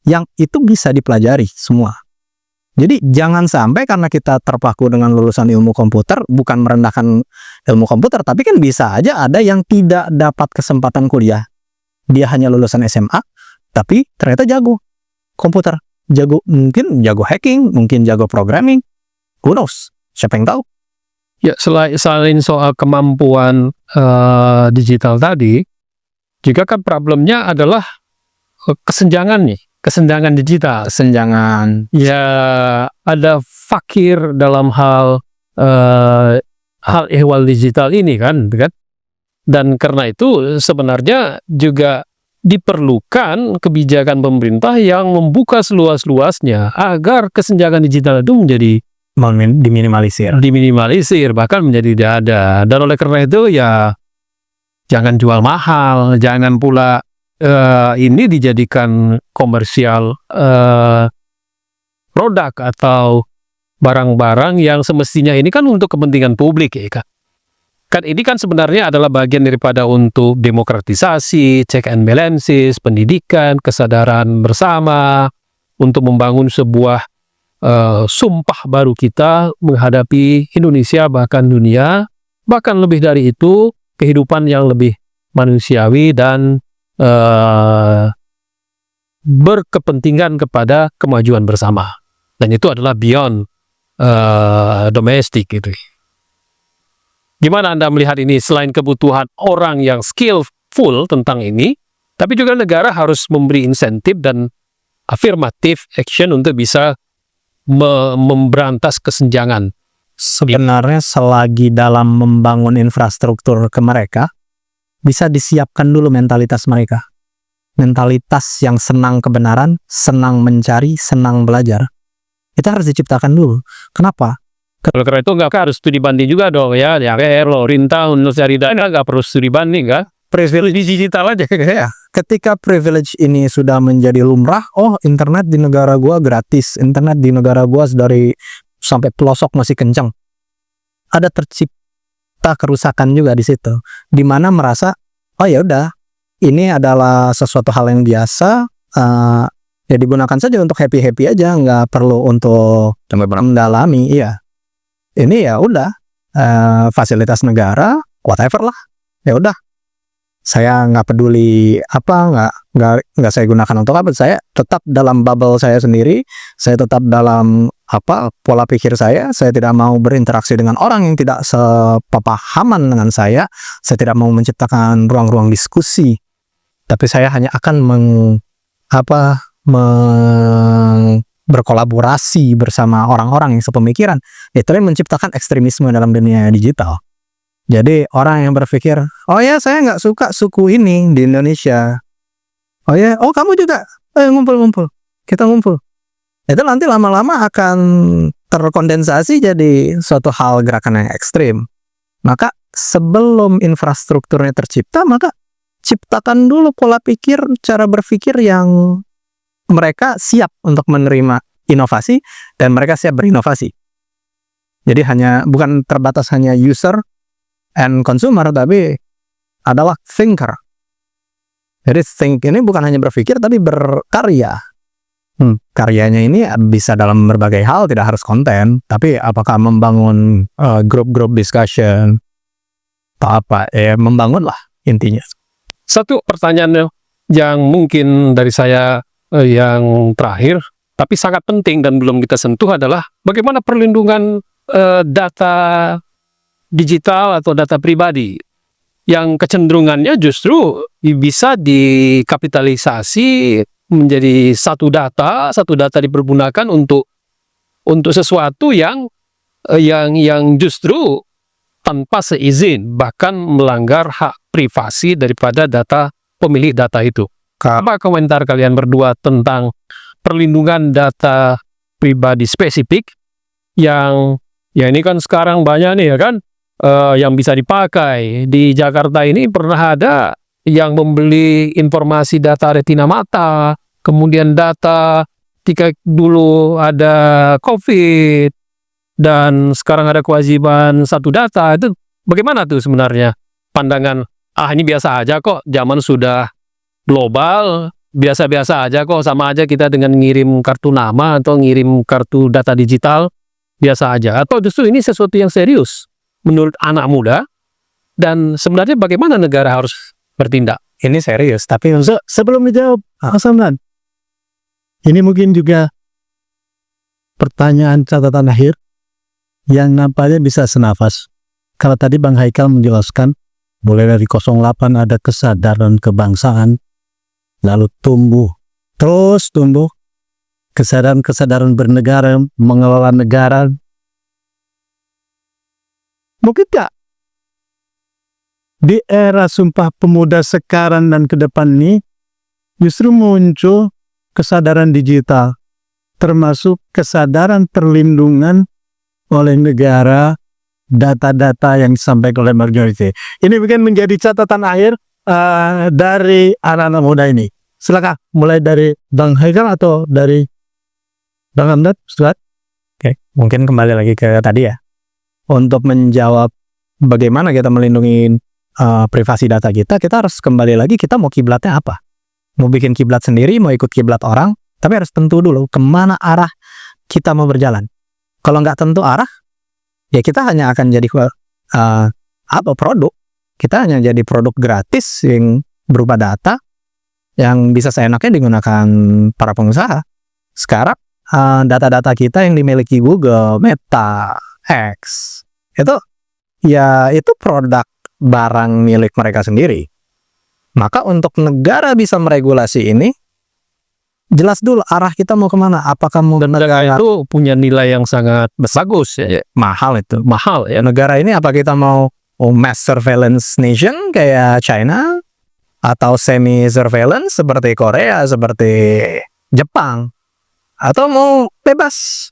yang itu bisa dipelajari semua. Jadi jangan sampai karena kita terpaku dengan lulusan ilmu komputer, bukan merendahkan ilmu komputer, tapi kan bisa aja ada yang tidak dapat kesempatan kuliah. Dia hanya lulusan SMA, tapi ternyata jago komputer, mungkin jago hacking, mungkin jago programming, who knows? Siapa yang tahu? Ya, selain soal kemampuan digital tadi, juga kan problemnya adalah kesenjangan digital. Kesenjangan. Ya, ada fakir dalam hal ehwal digital ini kan. Dan karena itu sebenarnya juga diperlukan kebijakan pemerintah yang membuka seluas-luasnya agar kesenjangan digital itu menjadi diminimalisir, bahkan menjadi tidak ada. Dan oleh karena itu ya jangan jual mahal, jangan pula ini dijadikan komersial produk atau barang-barang yang semestinya ini kan untuk kepentingan publik ya kan. Kan ini kan sebenarnya adalah bagian daripada untuk demokratisasi, check and balances, pendidikan, kesadaran bersama untuk membangun sebuah sumpah baru kita menghadapi Indonesia bahkan dunia, bahkan lebih dari itu kehidupan yang lebih manusiawi dan berkepentingan kepada kemajuan bersama. Dan itu adalah beyond domestik gitu. Gimana Anda melihat ini selain kebutuhan orang yang skillful tentang ini, tapi juga negara harus memberi insentif dan affirmative action untuk bisa memberantas kesenjangan. Sebenarnya selagi dalam membangun infrastruktur ke mereka, bisa disiapkan dulu mentalitas mereka. Mentalitas yang senang kebenaran, senang mencari, senang belajar. Itu harus diciptakan dulu. Kenapa? Karena itu nggak harus studi banding juga dong ya. Ya kayak Rintah, Universitas Syarida nggak perlu studi banding kan. Privilege digital aja ya. Ketika privilege ini sudah menjadi lumrah, oh internet di negara gua gratis, internet di negara gua dari sampai pelosok masih kencang. Ada tercipta kerusakan juga di situ, di mana merasa oh ya udah ini adalah sesuatu hal yang biasa, ya digunakan saja untuk happy aja, nggak perlu untuk mendalami. Iya, ini ya udah fasilitas negara, whatever lah, ya udah. Saya nggak peduli apa, nggak saya gunakan untuk apa. Saya tetap dalam bubble saya sendiri. Saya tetap dalam pola pikir saya. Saya tidak mau berinteraksi dengan orang yang tidak sepahaman dengan saya. Saya tidak mau menciptakan ruang-ruang diskusi. Tapi saya hanya akan berkolaborasi bersama orang-orang yang sepemikiran. Itu yang menciptakan ekstremisme dalam dunia digital. Jadi orang yang berpikir, oh ya saya nggak suka suku ini di Indonesia. Oh ya, oh kamu juga, ngumpul-ngumpul, kita ngumpul. Itu nanti lama-lama akan terkondensasi jadi suatu hal gerakan yang ekstrim. Maka sebelum infrastrukturnya tercipta, maka ciptakan dulu pola pikir, cara berpikir yang mereka siap untuk menerima inovasi dan mereka siap berinovasi. Jadi bukan terbatas hanya user and consumer, tapi adalah thinker. Jadi think ini bukan hanya berpikir tapi berkarya. Karyanya ini bisa dalam berbagai hal, tidak harus konten, tapi apakah membangun grup-grup discussion atau apa, ya membangun lah intinya. Satu pertanyaan yang mungkin dari saya yang terakhir, tapi sangat penting dan belum kita sentuh adalah bagaimana perlindungan data digital atau data pribadi yang kecenderungannya justru bisa dikapitalisasi menjadi satu data dipergunakan untuk sesuatu yang justru tanpa seizin, bahkan melanggar hak privasi daripada data pemilik data itu. Apa komentar kalian berdua tentang perlindungan data pribadi spesifik yang ya ini kan sekarang banyak nih ya kan, yang bisa dipakai. Di Jakarta ini pernah ada yang membeli informasi data retina mata, kemudian data ketika dulu ada COVID, dan sekarang ada kewajiban satu data. Itu bagaimana tuh sebenarnya pandangan, ini biasa aja kok, zaman sudah global, biasa-biasa aja kok, sama aja kita dengan ngirim kartu nama atau ngirim kartu data digital, biasa aja. Atau justru ini sesuatu yang serius menurut anak muda, dan sebenarnya bagaimana negara harus bertindak? Ini serius, tapi Sebelum dijawab, Mas Hamdan, ini mungkin juga pertanyaan catatan akhir yang nampaknya bisa senafas. Kalau tadi Bang Haikal menjelaskan, mulai dari 08 ada kesadaran kebangsaan, lalu terus tumbuh, kesadaran bernegara, mengelola negara. Mungkin tidak di era Sumpah Pemuda sekarang dan ke depan ini justru muncul kesadaran digital, termasuk kesadaran perlindungan oleh negara data-data yang disampaikan oleh majority. Ini mungkin menjadi catatan akhir dari anak-anak muda ini. Silakan, mulai dari Bang Haikal atau dari Bang Hamdan. Oke, mungkin kembali lagi ke tadi ya. Untuk menjawab bagaimana kita melindungi privasi data kita harus kembali lagi, kita mau kiblatnya apa? Mau bikin kiblat sendiri, mau ikut kiblat orang, tapi harus tentu dulu kemana arah kita mau berjalan. Kalau nggak tentu arah, ya kita hanya akan jadi produk. Kita hanya jadi produk gratis yang berupa data yang bisa seenaknya digunakan para pengusaha. Sekarang data-data kita yang dimiliki Google, Meta, X, itu produk barang milik mereka sendiri. Maka untuk negara bisa meregulasi ini, jelas dulu arah kita mau kemana. Apakah mau negara itu punya nilai yang sangat bagus ya, mahal itu. mahal ya. Negara ini apa kita mau mass surveillance nation kayak China, atau semi surveillance seperti Korea, seperti Jepang, atau mau bebas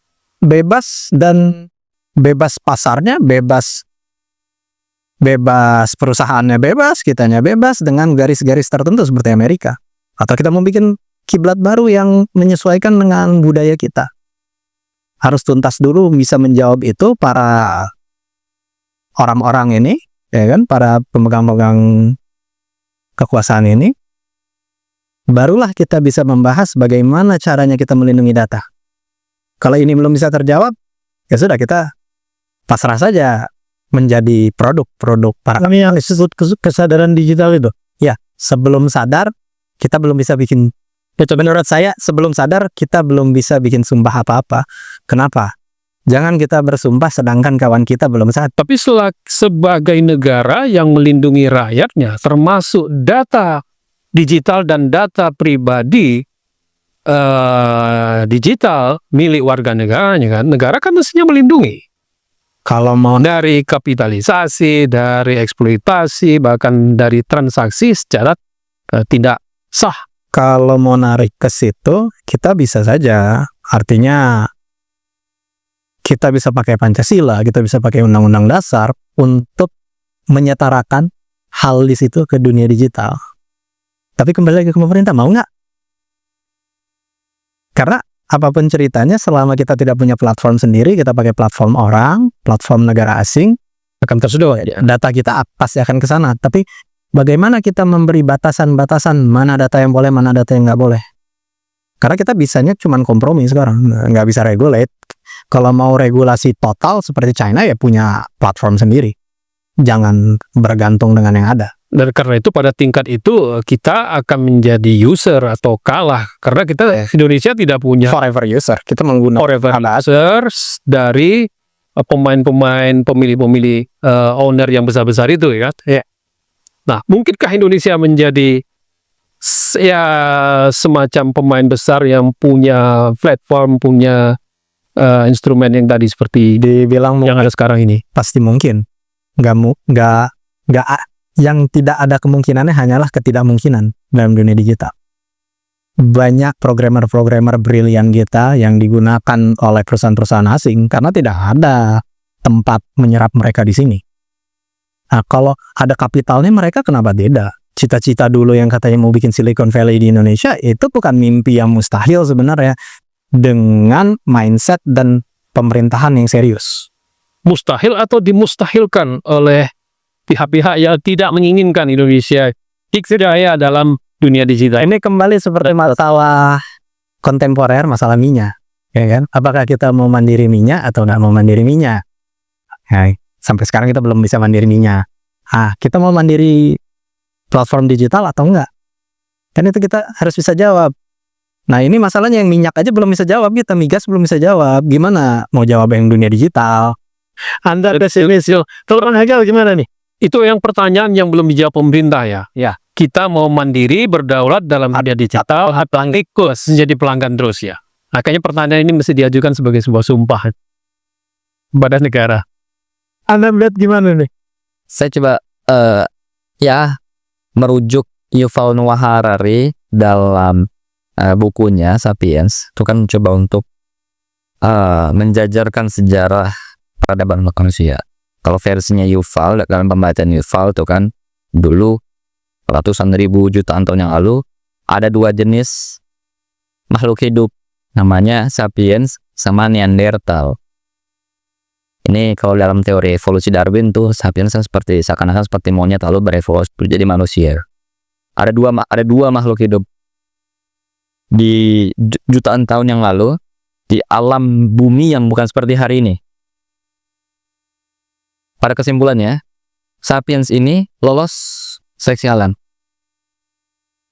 dan bebas pasarnya, bebas perusahaannya, bebas kitanya, bebas dengan garis-garis tertentu seperti Amerika. Atau kita mau bikin kiblat baru yang menyesuaikan dengan budaya kita. Harus tuntas dulu bisa menjawab itu para orang-orang ini, ya kan, para pemegang-pemegang kekuasaan ini. Barulah kita bisa membahas bagaimana caranya kita melindungi data. Kalau ini belum bisa terjawab, ya sudah, kita pasrah saja menjadi produk para. Kami yang disebut kesadaran digital itu. Ya, sebelum sadar kita belum bisa bikin. Menurut saya sebelum sadar kita belum bisa bikin sumpah apa-apa. Kenapa? Jangan kita bersumpah sedangkan kawan kita belum sadar. Tapi sebagai negara yang melindungi rakyatnya, termasuk data digital dan data pribadi digital milik warga negaranya, kan, negara kan mestinya melindungi. Kalau mau Dari kapitalisasi, dari eksploitasi, bahkan dari transaksi secara tidak sah. Kalau mau narik ke situ, kita bisa saja. Artinya kita bisa pakai Pancasila, kita bisa pakai Undang-Undang Dasar untuk menyetarakan hal di situ ke dunia digital. Tapi kembali lagi ke pemerintah, mau nggak? Karena apapun ceritanya, selama kita tidak punya platform sendiri, kita pakai platform orang, platform negara asing, Akan tersedia. data kita pasti akan ke sana. Tapi bagaimana kita memberi batasan-batasan mana data yang boleh, mana data yang nggak boleh? Karena kita bisanya cuman kompromi sekarang, nggak bisa regulate. Kalau mau regulasi total seperti China ya punya platform sendiri. Jangan bergantung dengan yang ada. Dan karena itu pada tingkat itu kita akan menjadi user atau kalah karena kita Indonesia tidak punya Forever user, kita menggunakan forever users dari pemain-pemain, pemilih-pemilih owner yang besar-besar itu ya. Iya. Nah, mungkinkah Indonesia menjadi ya semacam pemain besar yang punya platform, punya instrumen yang tadi seperti dibilang yang ada sekarang ini? pasti mungkin. Nggak yang tidak ada kemungkinannya hanyalah ketidakmungkinan dalam dunia digital. Banyak programmer-programmer brilian kita yang digunakan oleh perusahaan-perusahaan asing karena tidak ada tempat menyerap mereka di sini. Nah, kalau ada kapitalnya mereka kenapa tidak? Cita-cita dulu yang katanya mau bikin Silicon Valley di Indonesia itu bukan mimpi yang mustahil sebenarnya dengan mindset dan pemerintahan yang serius. Mustahil atau dimustahilkan oleh pihak-pihak yang tidak menginginkan Indonesia dikdaya dalam dunia digital. Ini kembali seperti masalah kontemporer, masalah minyak, ya kan? Apakah kita mau mandiri minyak atau nggak mau mandiri minyak? Ya, sampai sekarang kita belum bisa mandiri minyak. Kita mau mandiri platform digital atau enggak? Kan itu kita harus bisa jawab. Nah, ini masalahnya yang minyak aja belum bisa jawab, kita migas belum bisa jawab. Gimana mau jawab yang dunia digital? Anda pesimis, kalau Hegel gimana nih? Itu yang pertanyaan yang belum dijawab pemerintah ya. Ya. Kita mau mandiri, berdaulat dalam dunia digital, atau ikut menjadi pelanggan terus ya. Nah, kayaknya pertanyaan ini mesti diajukan sebagai sebuah sumpah kepada negara. Anda melihat gimana nih? Saya coba ya merujuk Yuval Noah Harari dalam bukunya Sapiens. Itu kan coba untuk menjajarkan sejarah peradaban manusia. Kalau versinya Yuval, dalam pembacaan Yuval itu kan dulu ratusan ribu jutaan tahun yang lalu ada dua jenis makhluk hidup, namanya Sapiens sama Neanderthal. Ini kalau dalam teori evolusi Darwin tuh Sapiens seperti seakan-akan seperti monyet lalu berevolusi menjadi manusia. Ada dua makhluk hidup di jutaan tahun yang lalu di alam bumi yang bukan seperti hari ini. Pada kesimpulannya, Sapiens ini lolos seleksi alam.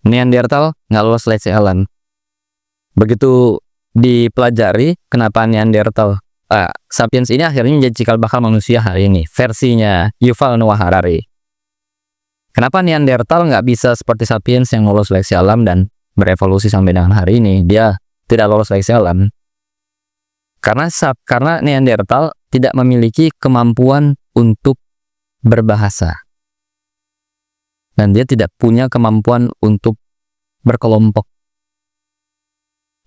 Neanderthal nggak lolos seleksi alam. Begitu dipelajari kenapa Neanderthal, Sapiens ini akhirnya menjadi cikal bakal manusia hari ini. Versinya Yuval Noah Harari. Kenapa Neanderthal nggak bisa seperti Sapiens yang lolos seleksi alam dan berevolusi sampai dengan hari ini? Dia tidak lolos seleksi alam. Karena Neanderthal tidak memiliki kemampuan untuk berbahasa. Dan dia tidak punya kemampuan untuk berkelompok.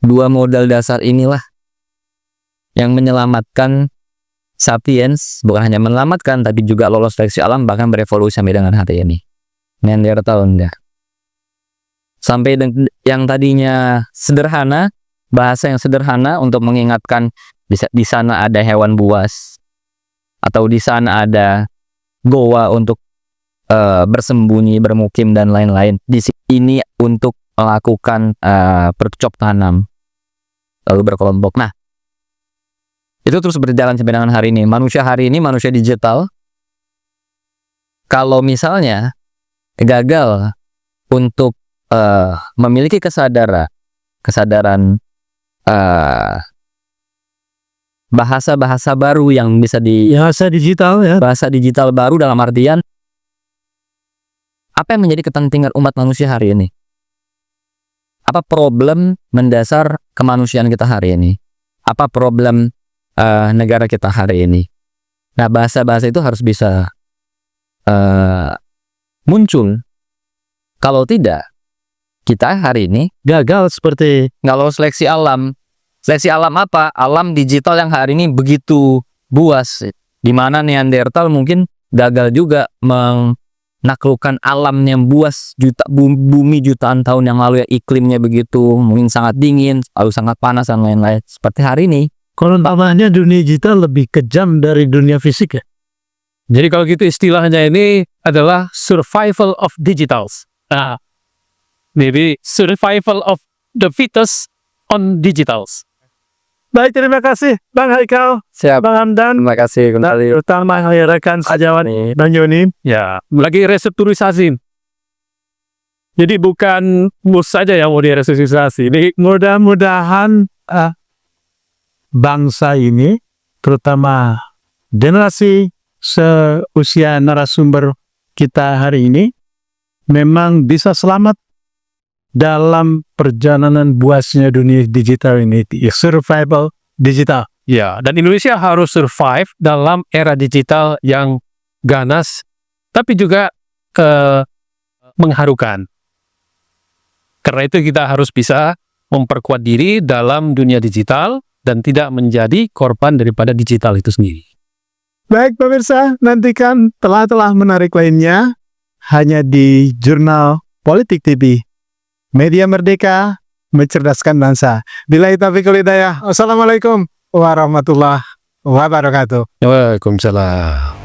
Dua modal dasar inilah yang menyelamatkan Sapiens, bukan hanya menyelamatkan, tapi juga lolos seleksi alam, bahkan berevolusi sampai dengan hari ini. Neanderthal enggak. Sampai yang tadinya sederhana, bahasa yang sederhana untuk mengingatkan di sana ada hewan buas, atau di sana ada goa untuk bersembunyi, bermukim dan lain-lain. Di sini untuk melakukan bercocok tanam, lalu berkelompok. Nah, itu terus berjalan sampai dengan hari ini. Manusia hari ini, manusia digital, kalau misalnya gagal untuk memiliki kesadaran bahasa-bahasa baru yang bisa Bahasa digital ya. bahasa digital baru dalam artian apa yang menjadi kepentingan umat manusia hari ini? Apa problem mendasar kemanusiaan kita hari ini? Apa problem negara kita hari ini? Nah, bahasa-bahasa itu harus bisa muncul. Kalau tidak, kita hari ini Gagal seperti nggak lolos seleksi alam. Seleksi alam apa? Alam digital yang hari ini begitu buas. Di mana Neanderthal mungkin gagal juga menaklukkan alam yang buas, bumi jutaan tahun yang lalu, ya iklimnya begitu mungkin sangat dingin, lalu sangat panas dan lain-lain. Seperti hari ini. kalau namanya dunia digital lebih kejam dari dunia fisik ya. Jadi kalau gitu istilahnya ini adalah survival of digitals. Nah, jadi survival of the fittest on digitals. Baik, terima kasih Bang Haikal, Siap. Bang Hamdan, Terima kasih kembali. terutama rekan sejawat Bang Joni. Ya, lagi restrukturisasi. Jadi bukan mus saja yang mau direstrukturisasi. Ini Mudah-mudahan bangsa ini, terutama generasi seusia narasumber kita hari ini, memang bisa selamat dalam perjalanan buasnya dunia digital ini, survival digital. ya, dan Indonesia harus survive dalam era digital yang ganas, tapi juga mengharukan. Karena itu kita harus bisa memperkuat diri dalam dunia digital dan tidak menjadi korban daripada digital itu sendiri. Baik pemirsa, nantikan telah menarik lainnya hanya di Jurnal Politik TV. Media merdeka, mencerdaskan bangsa. Billahi taufiq wal hidayah. Wassalamualaikum warahmatullahi wabarakatuh. Waalaikumsalam.